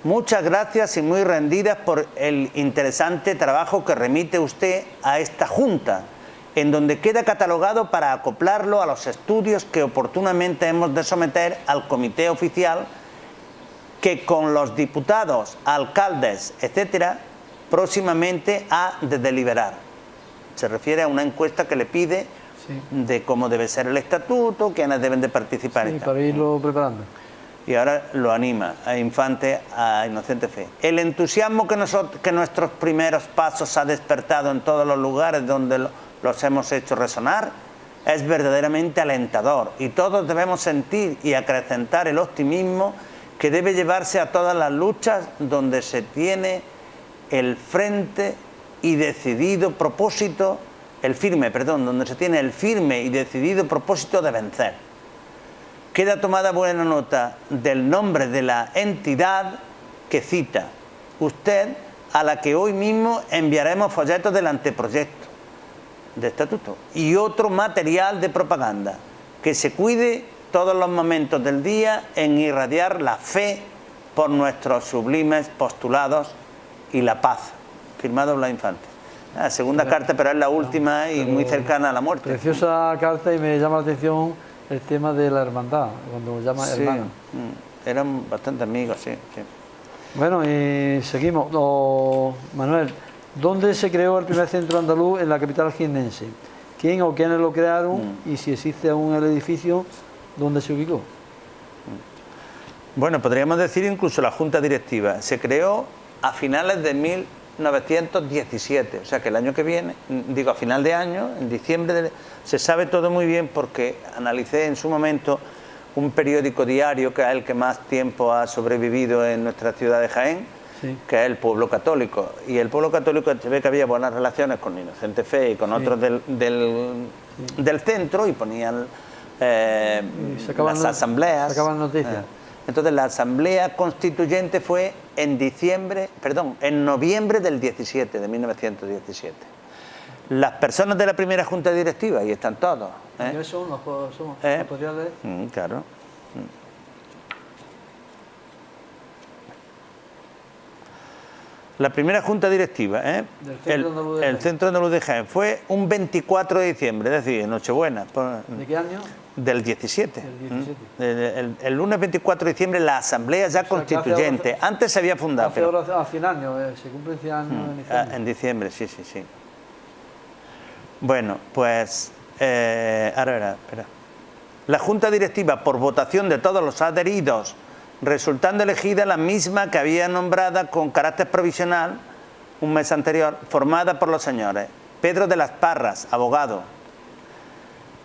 muchas gracias y muy rendidas por el interesante trabajo que remite usted a esta Junta, en donde queda catalogado para acoplarlo a los estudios que oportunamente hemos de someter al comité oficial, que con los diputados, alcaldes, etcétera, próximamente ha de deliberar. Se refiere a una encuesta que le pide de cómo debe ser el estatuto, quiénes deben de participar. Sí, para irlo preparando. Y ahora lo anima a Infante, a Inocente Fe. El entusiasmo que nuestros primeros pasos ha despertado en todos los lugares donde los hemos hecho resonar es verdaderamente alentador, y todos debemos sentir y acrecentar el optimismo que debe llevarse a todas las luchas donde se tiene el frente y decidido propósito, donde se tiene el firme y decidido propósito de vencer. Queda tomada buena nota del nombre de la entidad que cita usted, a la que hoy mismo enviaremos folletos del anteproyecto de estatuto y otro material de propaganda, que se cuide todos los momentos del día en irradiar la fe por nuestros sublimes postulados y la paz. Firmado Blas Infante. La segunda carta, pero es la última y muy cercana a la muerte. Preciosa carta, y me llama la atención el tema de la hermandad, cuando llama hermano. Eran bastante amigos, sí. Bueno, y seguimos. Manuel, ¿dónde se creó el primer centro andaluz en la capital jiennense? ¿Quién o quiénes lo crearon? Y si existe aún el edificio, ¿dónde se ubicó? Bueno, podríamos decir incluso la Junta Directiva. Se creó a finales de 1917, o sea que el año que viene, digo a final de año, en diciembre, se sabe todo muy bien porque analicé en su momento un periódico diario que es el que más tiempo ha sobrevivido en nuestra ciudad de Jaén, que es El Pueblo Católico. Y El Pueblo Católico se ve que había buenas relaciones con Inocente Fe y con otros del centro, y ponían las asambleas. Sacaban noticias. Entonces la Asamblea Constituyente fue en noviembre del 17, de 1917. Las personas de la primera Junta Directiva, ahí están todos. ¿Quiénes son? ¿Los podría leer? Claro. La primera Junta Directiva, el Centro Andaluz de Jaén, fue un 24 de diciembre, es decir, Nochebuena. ¿De qué año? Del 17. Del 17. El lunes 24 de diciembre la Asamblea ya constituyente. Antes se había fundado. Hace 100 años, se cumplen 100 años en diciembre. En diciembre, sí. Bueno, pues, ahora, espera. La Junta Directiva, por votación de todos los adheridos, resultando elegida la misma que había nombrada con carácter provisional un mes anterior, formada por los señores Pedro de las Parras, abogado.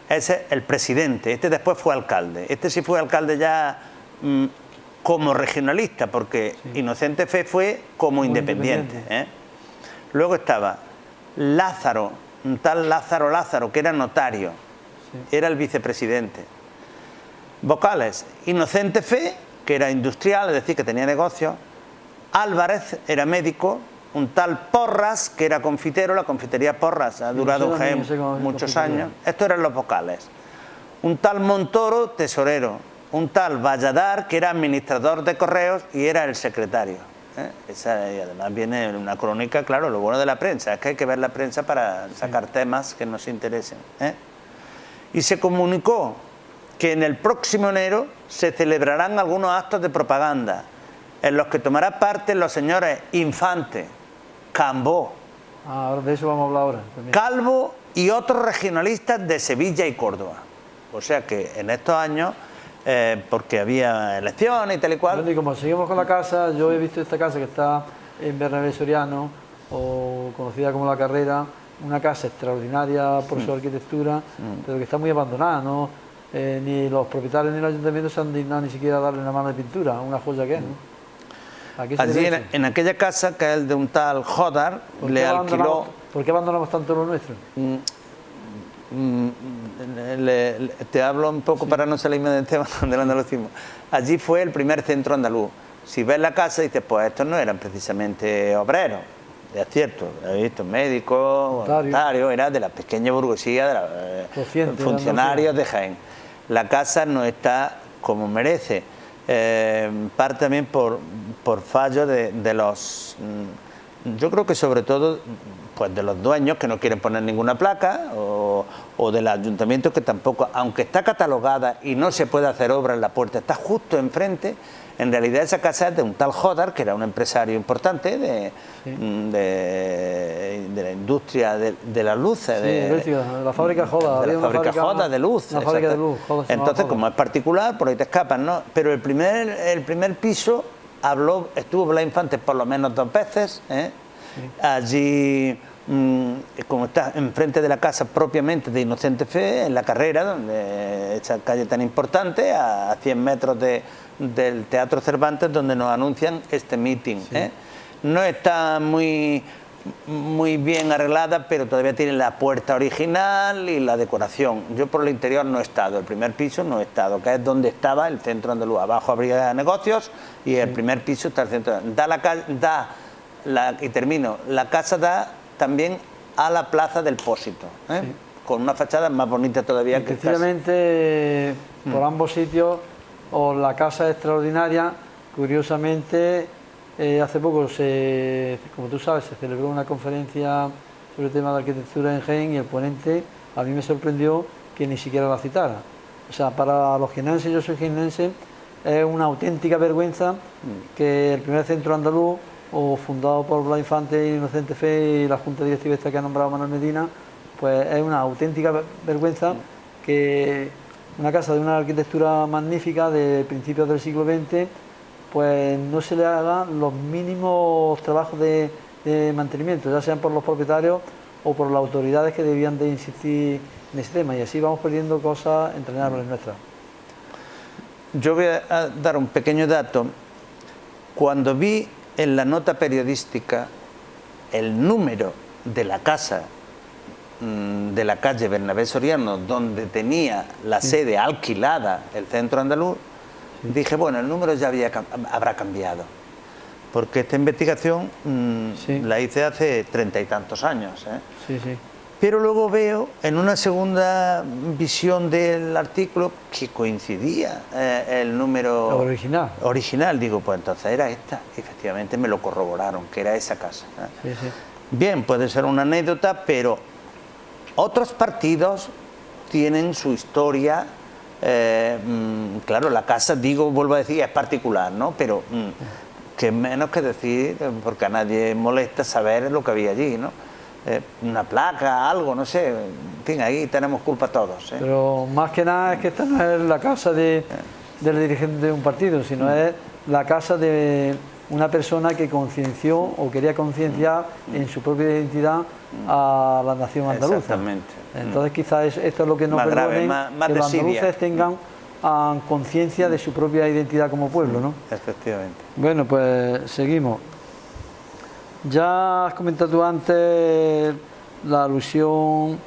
Ese es el presidente, este después fue alcalde. Este sí fue alcalde ya como regionalista, porque Inocente Fe fue como independiente. Luego estaba Lázaro, un tal Lázaro, que era notario, era el vicepresidente. Vocales, Inocente Fe, que era industrial, es decir, que tenía negocio. Álvarez era médico. Un tal Porras, que era confitero, la confitería Porras ha durado en Jaén muchos años. Estos eran los vocales. Un tal Montoro, tesorero. Un tal Valladar, que era administrador de correos y era el secretario. Y además viene una crónica, claro, lo bueno de la prensa es que hay que ver la prensa para sacar temas que nos interesen. Y se comunicó que en el próximo enero se celebrarán algunos actos de propaganda en los que tomará parte los señores Infante, Cambó, ahora de eso vamos a hablar ahora también. Calvo y otros regionalistas de Sevilla y Córdoba. O sea que en estos años, porque había elecciones y tal y cual... Bueno, y como seguimos con la casa, yo he visto esta casa que está en Bernabé Soriano, o conocida como La Carrera, una casa extraordinaria por su arquitectura, pero que está muy abandonada, ¿no? Ni los propietarios ni el ayuntamiento se han dignado ni siquiera a darle una mano de pintura, una joya que es, ¿no? Allí en aquella casa, que es el de un tal Jodar, le alquiló... ¿Por qué abandonamos tanto lo nuestro? Te hablo un poco para no salirme del tema del andalucismo. Allí fue el primer centro andaluz. Si ves la casa dices, pues estos no eran precisamente obreros. Es cierto, he visto médicos, voluntarios, era de la pequeña burguesía, de los funcionarios de Jaén. La casa no está como merece. Parte también por fallo de los... Yo creo que sobre todo pues de los dueños que no quieren poner ninguna placa o del ayuntamiento que tampoco, aunque está catalogada y no se puede hacer obra en la puerta, está justo enfrente. En realidad esa casa es de un tal Jodar, que era un empresario importante de la industria de las luces. Sí, la fábrica Jodar. De la fábrica Jodar de luz. La fábrica de luz. Entonces, como es particular, por ahí te escapan, ¿no? Pero el primer piso estuvo Blas Infante por lo menos 2 veces. Allí, como está enfrente de la casa propiamente de Inocente Fe, en La Carrera, donde esa calle tan importante, a 100 metros del Teatro Cervantes, donde nos anuncian este meeting. No está muy bien arreglada, pero todavía tiene la puerta original y la decoración. Yo por el interior no he estado, el primer piso no he estado, que es donde estaba el centro andaluz. Abajo habría negocios y el primer piso está el centro. Y termino, la casa da también a la Plaza del Pósito, con una fachada más bonita todavía que precisamente por ambos sitios. O la casa extraordinaria, curiosamente, hace poco, como tú sabes, se celebró una conferencia sobre el tema de arquitectura en Jaén y el ponente, a mí me sorprendió que ni siquiera la citara. O sea, para los jiennenses, yo soy jiennense, es una auténtica vergüenza que el primer centro andaluz, o fundado por Blas Infante y Inocente Fe y la Junta Directiva esta que ha nombrado Manuel Medina, pues es una auténtica vergüenza que una casa de una arquitectura magnífica de principios del siglo XX, pues no se le hagan los mínimos trabajos de mantenimiento, ya sean por los propietarios o por las autoridades que debían de insistir en ese tema, y así vamos perdiendo cosas entrañables nuestras. Yo voy a dar un pequeño dato. Cuando vi en la nota periodística el número de la casa de la calle Bernabé Soriano, donde tenía la sede alquilada el centro andaluz, dije, bueno, el número ya habrá cambiado. Porque esta investigación la hice hace 30 y tantos años. Sí, sí. Pero luego veo en una segunda visión del artículo que coincidía el número original. Digo, pues entonces era esta. Efectivamente me lo corroboraron, que era esa casa. Sí, sí. Bien, puede ser una anécdota, pero otros partidos tienen su historia. Claro, la casa, vuelvo a decir, es particular, ¿no? Pero que menos que decir, porque a nadie molesta saber lo que había allí, ¿no? Una placa, algo, no sé, en fin, ahí tenemos culpa todos. Pero más que nada es que esta no es la casa del dirigente de un partido, sino es la casa de una persona que concienció o quería concienciar en su propia identidad a la nación andaluza. Exactamente. Entonces quizás esto es lo que nos perdonen, que los andaluces tengan conciencia de su propia identidad como pueblo, ¿no? Efectivamente. Bueno, pues seguimos. Ya has comentado tú antes la alusión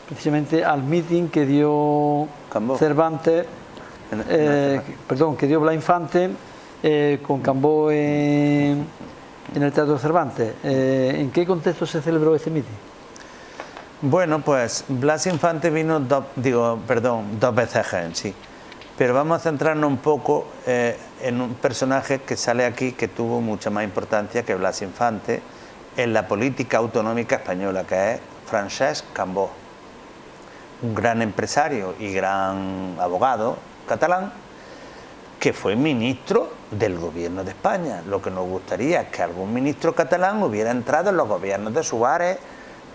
precisamente al meeting que dio Cambó. Cervantes, que dio Blas Infante con Cambó en el Teatro Cervantes. ¿En qué contexto se celebró este meeting? Bueno, pues Blas Infante vino dos veces a Jaén, sí. Pero vamos a centrarnos un poco en un personaje que sale aquí que tuvo mucha más importancia que Blas Infante en la política autonómica española, que es Francesc Cambó, un gran empresario y gran abogado catalán que fue ministro del gobierno de España. Lo que nos gustaría es que algún ministro catalán hubiera entrado en los gobiernos de Suárez,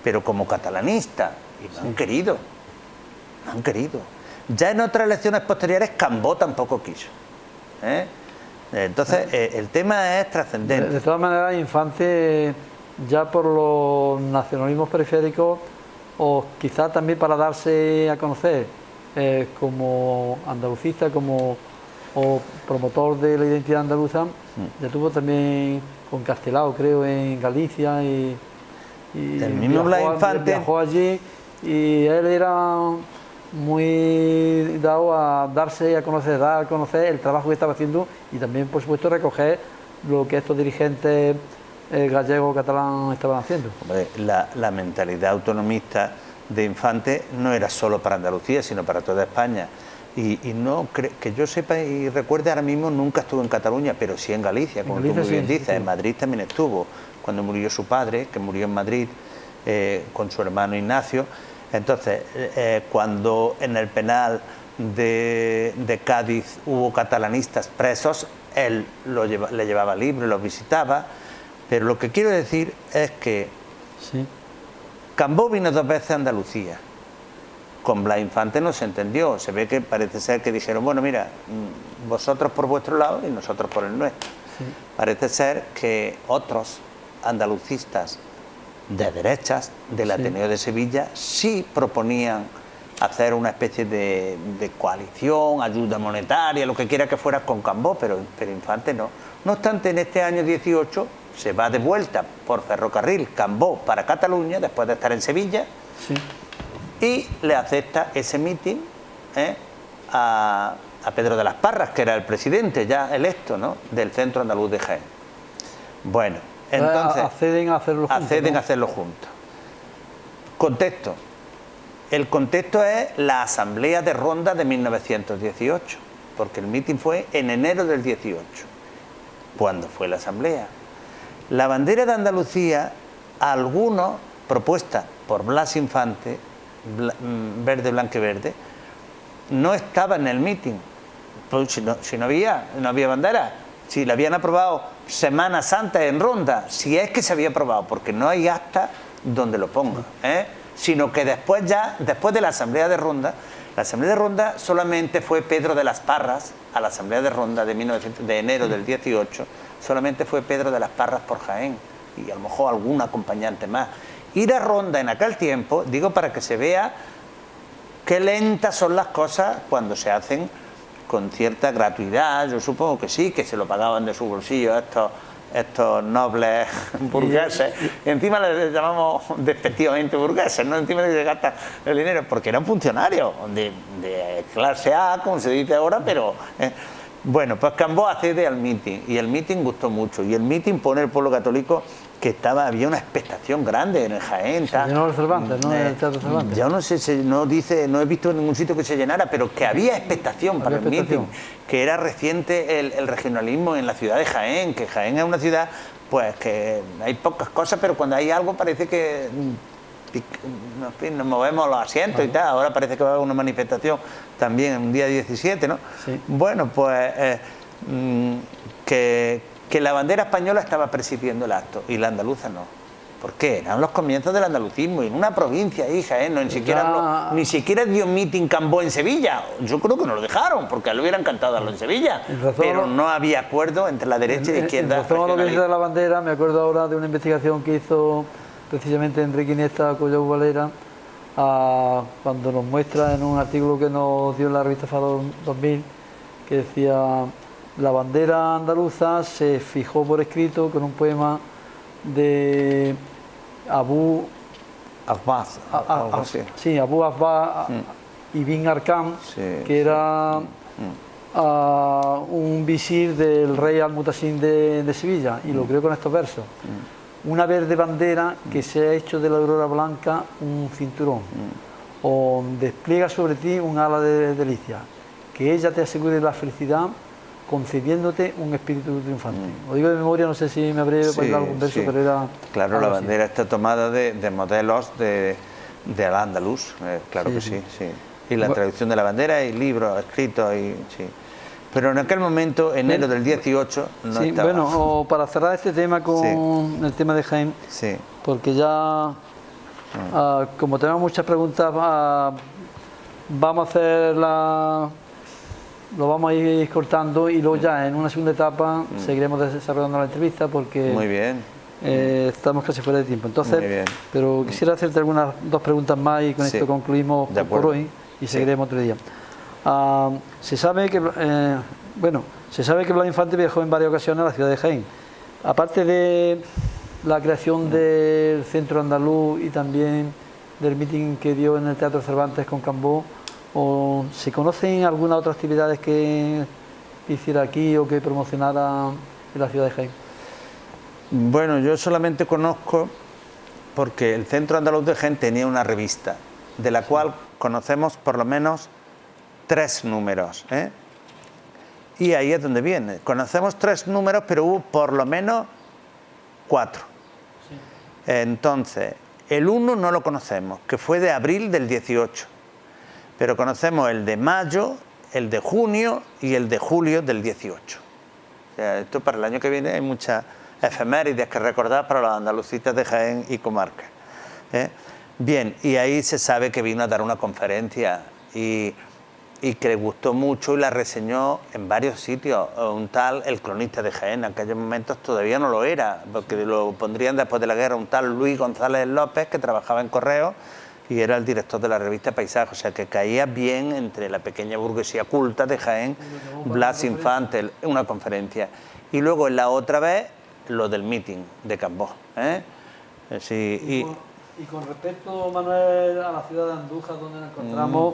pero como catalanista, y no han querido, no han querido. Ya en otras elecciones posteriores Cambó tampoco quiso. Entonces el tema es trascendente. De todas maneras, Infante, ya por los nacionalismos periféricos, o quizá también para darse a conocer como andalucista, o promotor de la identidad andaluza, ya tuvo también con Castelao, creo, en Galicia, y el mismo Blas Infante viajó allí, y él era muy dado a darse a conocer, dar a conocer el trabajo que estaba haciendo, y también, por supuesto, recoger lo que estos dirigentes gallegos catalán estaban haciendo. Hombre, la mentalidad autonomista de Infante no era solo para Andalucía, sino para toda España. Y no que yo sepa y recuerde ahora mismo, nunca estuvo en Cataluña, pero sí en Galicia, como tú muy bien dices. En Madrid también estuvo, cuando murió su padre, que murió en Madrid con su hermano Ignacio. Entonces, cuando en el penal de Cádiz hubo catalanistas presos, él le llevaba libros, los visitaba. Pero lo que quiero decir es que Cambó vino 2 veces a Andalucía. Con Blas Infante no se entendió. Se ve que parece ser que dijeron, bueno, mira, vosotros por vuestro lado y nosotros por el nuestro. Parece ser que otros andalucistas de derechas del Ateneo de Sevilla sí proponían hacer una especie de coalición, ayuda monetaria, lo que quiera que fuera con Cambó, pero Infante no. No obstante, en este año 18 se va de vuelta por ferrocarril Cambó para Cataluña, después de estar en Sevilla, y le acepta ese mitin a Pedro de las Parras, que era el presidente ya electo, ¿no?, del Centro Andaluz de Jaén. Bueno, entonces acceden a hacerlo juntos. Contexto. El contexto es la Asamblea de Ronda de 1918, porque el mitin fue en enero del 18. ¿Cuándo fue la Asamblea? La bandera de Andalucía, algunos, propuesta por Blas Infante, verde, blanco y verde, no estaba en el mitin. Pues si no había bandera. Si la habían aprobado semanas antes en Ronda, si es que se había aprobado, porque no hay acta donde lo ponga, sino que después de la Asamblea de Ronda, la Asamblea de Ronda solamente fue Pedro de las Parras, a la Asamblea de Ronda de enero del 18, solamente fue Pedro de las Parras por Jaén, y a lo mejor algún acompañante más. Ir a Ronda en aquel tiempo, digo para que se vea qué lentas son las cosas cuando se hacen con cierta gratuidad. Yo supongo que sí, que se lo pagaban de su bolsillo estos estos nobles burgueses, y encima les llamamos despectivamente burgueses, ¿no? Encima de que se gastan el dinero, porque eran funcionarios de clase A, como se dice ahora, pero... Bueno, pues Cambó accede al meeting, y el meeting gustó mucho, y el meeting pone el pueblo católico que había una expectación grande en el Jaén. Se llenó el Cervantes, ¿no? El Teatro Cervantes. Yo no sé, no he visto en ningún sitio que se llenara, pero que había expectación para el meeting, que era reciente el regionalismo en la ciudad de Jaén, que Jaén es una ciudad, pues que hay pocas cosas, pero cuando hay algo parece que... En fin, nos movemos los asientos y tal. Ahora parece que va a haber una manifestación también un día 17, ¿no? Sí. Bueno, pues que la bandera española estaba presidiendo el acto y la andaluza no. ¿Por qué? Eran los comienzos del andalucismo y en una provincia, hija, no, ni siquiera dio meeting Cambó en Sevilla. Yo creo que no lo dejaron, porque le hubiera encantado darlo en Sevilla, pero no había acuerdo entre la derecha y la izquierda. En razón a lo que dice de la bandera, me acuerdo ahora de una investigación que hizo precisamente Enrique Iniesta Collao Valera, cuando nos muestra en un artículo que nos dio en la revista Faro 2000, que decía: la bandera andaluza se fijó por escrito con un poema de Abu Abbas, Abu Abbas Ibn Arqam, que era un visir del rey Al-Mutasim de Sevilla, y lo creó con estos versos: una verde bandera que se ha hecho de la aurora blanca un cinturón, o despliega sobre ti un ala de delicia, que ella te asegure la felicidad, concediéndote un espíritu triunfante. Lo digo de memoria, no sé si me habré bailado algún verso, pero era... Claro, la bandera está tomada de modelos de Al-Ándalus, claro que sí. Y la traducción de la bandera, y libros escritos, Pero en aquel momento, enero del 18, no estaba. Bueno, para cerrar este tema con el tema de Jaén, porque ya, como tenemos muchas preguntas, vamos a hacer lo vamos a ir cortando, y luego ya en una segunda etapa seguiremos desarrollando la entrevista, porque muy bien. Estamos casi fuera de tiempo. Entonces, pero quisiera hacerte dos preguntas más, y con esto concluimos por hoy, y seguiremos otro día. Se sabe que Blas Infante viajó en varias ocasiones a la ciudad de Jaén. Aparte de la creación del Centro Andaluz y también del meeting que dio en el Teatro Cervantes con Cambó, ¿se conocen algunas otras actividades que hiciera aquí o que promocionara en la ciudad de Jaén? Bueno, yo solamente conozco, porque el Centro Andaluz de Jaén tenía una revista, de la cual conocemos por lo menos 3 números, y ahí es donde viene. Conocemos 3 números, pero hubo por lo menos 4. Entonces, el 1 no lo conocemos, que fue de abril del 18, pero conocemos el de mayo, el de junio y el de julio del 18. O sea, esto para el año que viene hay muchas efemérides que recordar para los andalucistas de Jaén y comarca. Bien, y ahí se sabe que vino a dar una conferencia y que le gustó mucho, y la reseñó en varios sitios un tal, el cronista de Jaén. En aquellos momentos todavía no lo era, porque lo pondrían después de la guerra, un tal Luis González López, que trabajaba en Correos y era el director de la revista Paisaje, o sea que caía bien entre la pequeña burguesía culta de Jaén, Blas Infante, una conferencia. Y luego en la otra vez, lo del meeting de Cambó. Y con respecto, Manuel, a la ciudad de Andújar, donde nos encontramos,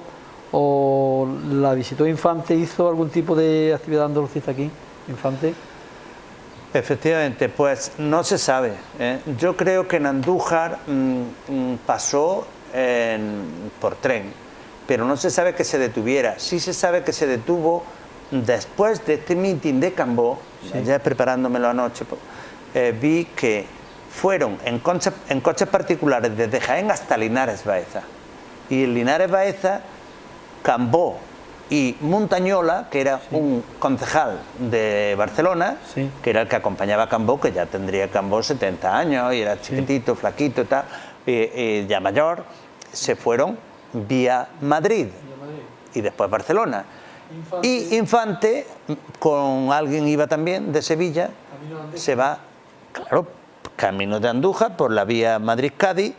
¿o la visitó Infante? ¿Hizo algún tipo de actividad andalucista aquí, Infante? Efectivamente, pues no se sabe. Yo creo que en Andújar pasó por tren, pero no se sabe que se detuviera. Sí se sabe que se detuvo después de este meeting de Cambó, ya preparándomelo anoche, vi que fueron en coches particulares desde Jaén hasta Linares Baeza. Y en Linares Baeza, Cambó y Montañola, que era un concejal de Barcelona, que era el que acompañaba a Cambó, que ya tendría Cambó 70 años y era chiquitito, flaquito y tal, ya mayor, se fueron vía Madrid y después Barcelona. Y Infante, con alguien iba también de Sevilla, se va, claro, camino de Andújar por la vía Madrid-Cádiz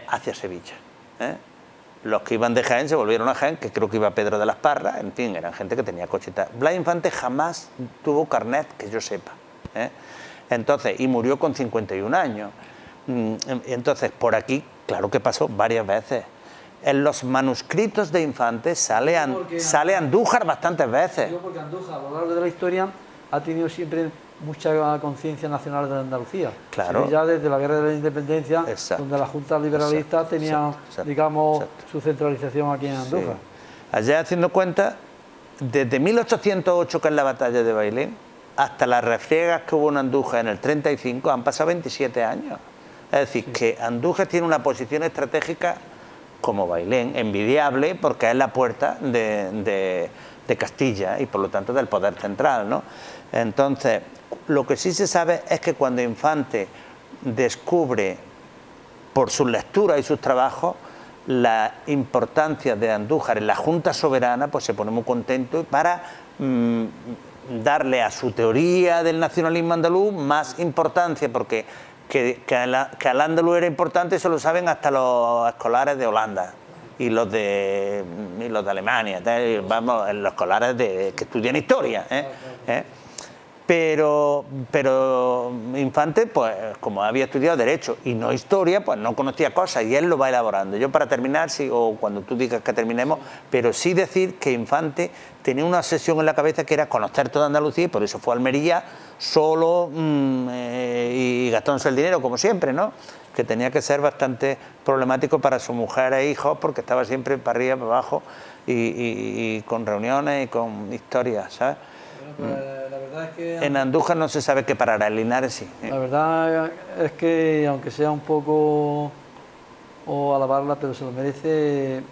hacia Sevilla. Los que iban de Jaén se volvieron a Jaén, que creo que iba Pedro de las Parras, en fin, eran gente que tenía coche y tal. Blas Infante jamás tuvo carnet, que yo sepa. Entonces, y murió con 51 años. Entonces, por aquí, claro que pasó varias veces. En los manuscritos de Infante sale Andújar bastantes veces. Digo porque Andújar, a lo largo de la historia, ha tenido siempre mucha conciencia nacional de Andalucía. Claro. Ya desde la Guerra de la Independencia, Exacto. donde la Junta Liberalista tenía, digamos, su centralización aquí en Andújar. Sí. Allá, haciendo cuenta, desde 1808, que es la batalla de Bailén, hasta las refriegas que hubo en Andújar en el 35, han pasado 27 años. Es decir, que Andújar tiene una posición estratégica como Bailén, envidiable, porque es la puerta de Castilla y por lo tanto del poder central, ¿no? Entonces, lo que sí se sabe es que cuando Infante descubre por sus lecturas y sus trabajos la importancia de Andújar en la Junta Soberana, pues se pone muy contento para darle a su teoría del nacionalismo andaluz más importancia, porque que al andaluz era importante, eso lo saben hasta los escolares de Holanda y los de Alemania, vamos, los escolares que estudian historia, Pero Infante, pues como había estudiado Derecho y no Historia, pues no conocía cosas y él lo va elaborando. Yo, para terminar, o cuando tú digas que terminemos, pero sí decir que Infante tenía una obsesión en la cabeza que era conocer toda Andalucía, y por eso fue a Almería solo y gastándose el dinero, como siempre, ¿no? Que tenía que ser bastante problemático para su mujer e hijos, porque estaba siempre para arriba, para abajo y con reuniones y con historias, ¿sabes? Bueno, pues, la verdad es que en Andújar no se sabe qué parará, en Linares sí. La verdad es que, aunque sea un poco o alabarla, pero se lo merece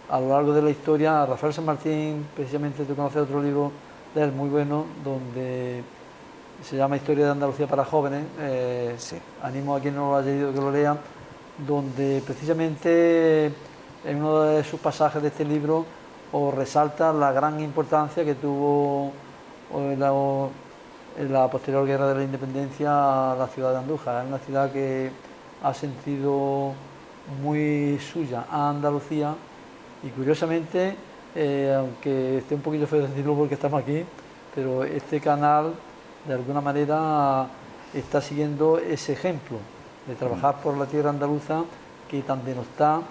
a lo largo de la historia. Rafael San Martín, precisamente, tú conoces otro libro de él muy bueno, donde se llama Historia de Andalucía para jóvenes. Animo a quien no lo haya leído que lo lean, donde precisamente en uno de sus pasajes de este libro os resalta la gran importancia que tuvo en la posterior Guerra de la Independencia la ciudad de Andújar. Es una ciudad que ha sentido muy suya a Andalucía y, curiosamente, aunque esté un poquillo feo decirlo porque estamos aquí, pero este canal de alguna manera está siguiendo ese ejemplo de trabajar por la tierra andaluza, que tan denostada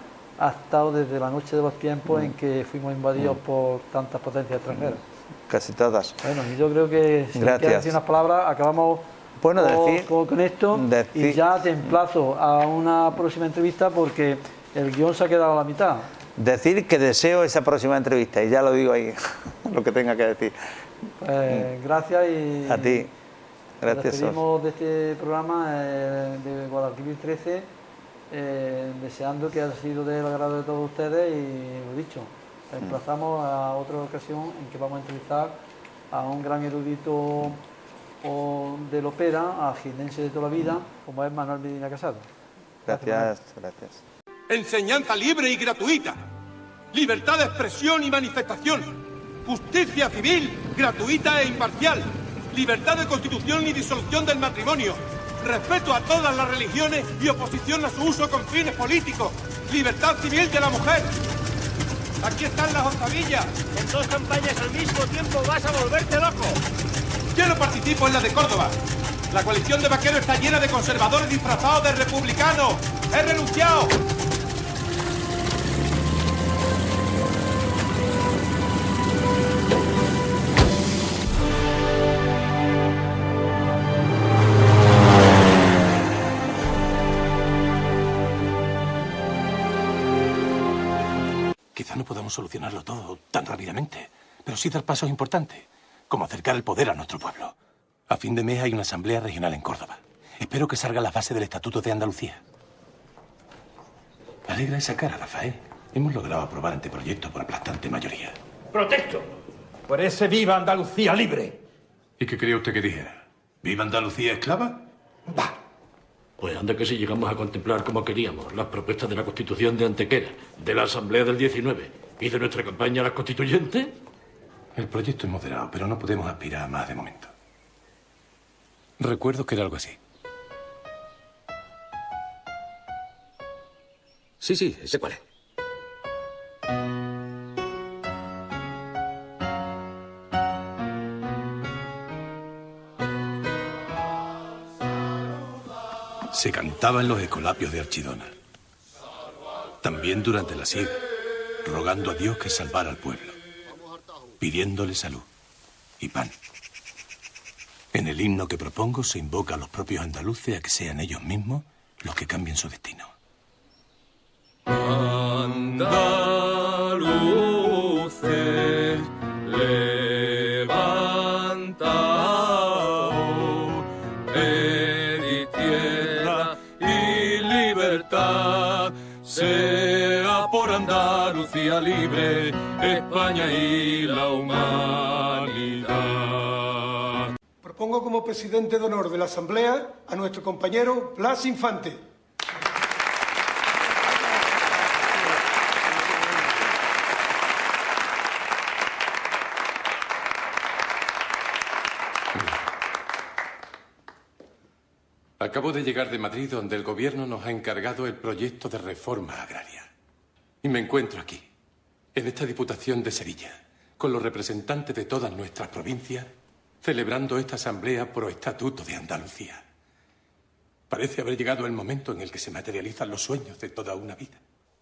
ha estado desde la noche de los tiempos en que fuimos invadidos por tantas potencias extranjeras. Casi todas. Bueno, y yo creo que si quieres decir unas palabras, acabamos con esto, y ya te emplazo a una próxima entrevista porque el guión se ha quedado a la mitad. Decir que deseo esa próxima entrevista, y ya lo digo ahí, lo que tenga que decir. Gracias y... A ti. Gracias. Nos despedimos de este programa de Guadalquivir 13, deseando que haya sido del agrado de todos ustedes, y lo dicho, emplazamos a otra ocasión en que vamos a entrevistar a un gran erudito del ópera, a jienense de toda la vida, como es Manuel Medina Casado. Gracias. Enseñanza libre y gratuita, libertad de expresión y manifestación, justicia civil gratuita e imparcial, libertad de constitución y disolución del matrimonio, respeto a todas las religiones y oposición a su uso con fines políticos, libertad civil de la mujer. Aquí están las octavillas. En 2 campañas al mismo tiempo vas a volverte loco. Yo no participo en la de Córdoba. La coalición de vaqueros está llena de conservadores disfrazados de republicanos. ¡He renunciado! Quizá no podamos solucionarlo todo tan rápidamente, pero sí dar pasos importantes, como acercar el poder a nuestro pueblo. A fin de mes hay una asamblea regional en Córdoba. Espero que salga la base del Estatuto de Andalucía. Me alegra esa cara, Rafael. Hemos logrado aprobar anteproyectos por aplastante mayoría. ¡Protesto! Por ese viva Andalucía libre. ¿Y qué quería usted que dijera? ¿Viva Andalucía esclava? ¡Bah! Pues anda que si llegamos a contemplar como queríamos las propuestas de la Constitución de Antequera, de la Asamblea del 19 y de nuestra campaña a las constituyentes. El proyecto es moderado, pero no podemos aspirar a más de momento. Recuerdo que era algo así. Sí, sé cuál es. se cantaba en los escolapios de Archidona. También durante la siega, rogando a Dios que salvara al pueblo, pidiéndole salud y pan. En el himno que propongo se invoca a los propios andaluces a que sean ellos mismos los que cambien su destino. Andaluces, levantaos, pedid tierra y libertad, sea por Andalucía libre, España y la humanidad. Propongo como presidente de honor de la Asamblea a nuestro compañero Blas Infante. Acabo de llegar de Madrid, donde el gobierno nos ha encargado el proyecto de reforma agraria. Y me encuentro aquí, en esta Diputación de Sevilla, con los representantes de todas nuestras provincias, celebrando esta asamblea pro estatuto de Andalucía. Parece haber llegado el momento en el que se materializan los sueños de toda una vida.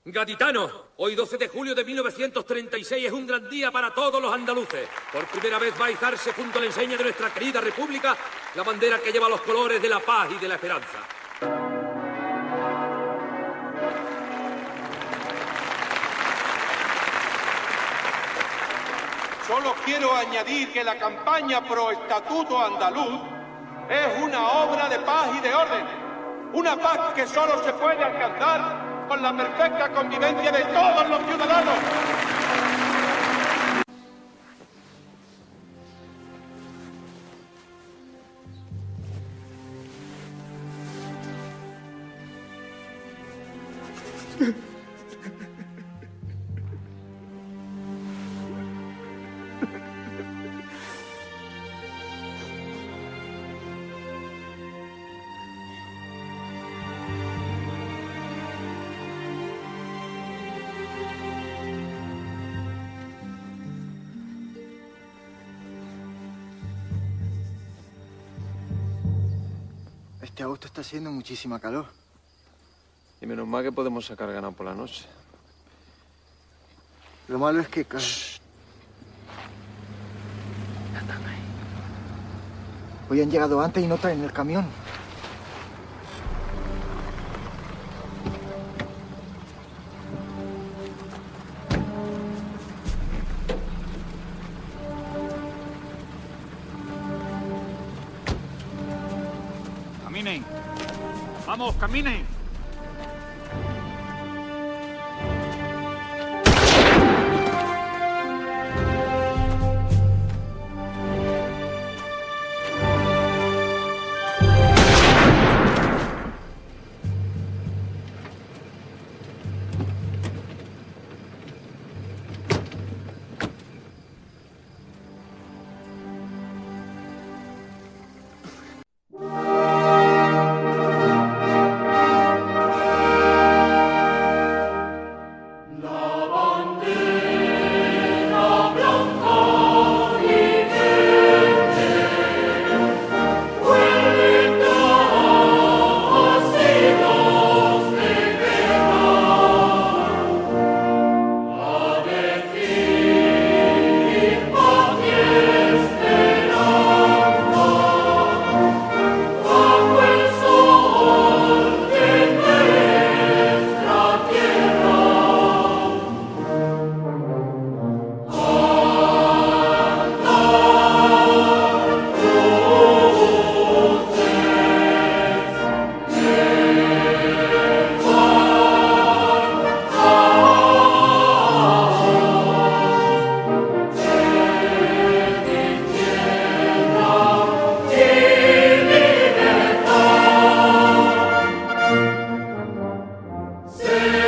Gaditanos, hoy 12 de julio de 1936 es un gran día para todos los andaluces. Por primera vez va a izarse junto a la enseña de nuestra querida república la bandera que lleva los colores de la paz y de la esperanza. Solo quiero añadir que la campaña pro estatuto andaluz es una obra de paz y de orden. Una paz que solo se puede alcanzar con la perfecta convivencia de todos los ciudadanos. Este agosto está haciendo muchísima calor. Y menos mal que podemos sacar ganado por la noche. Lo malo es que... Ya están ahí. Hoy han llegado antes y no traen el camión. Caminen. Vamos, caminen. Say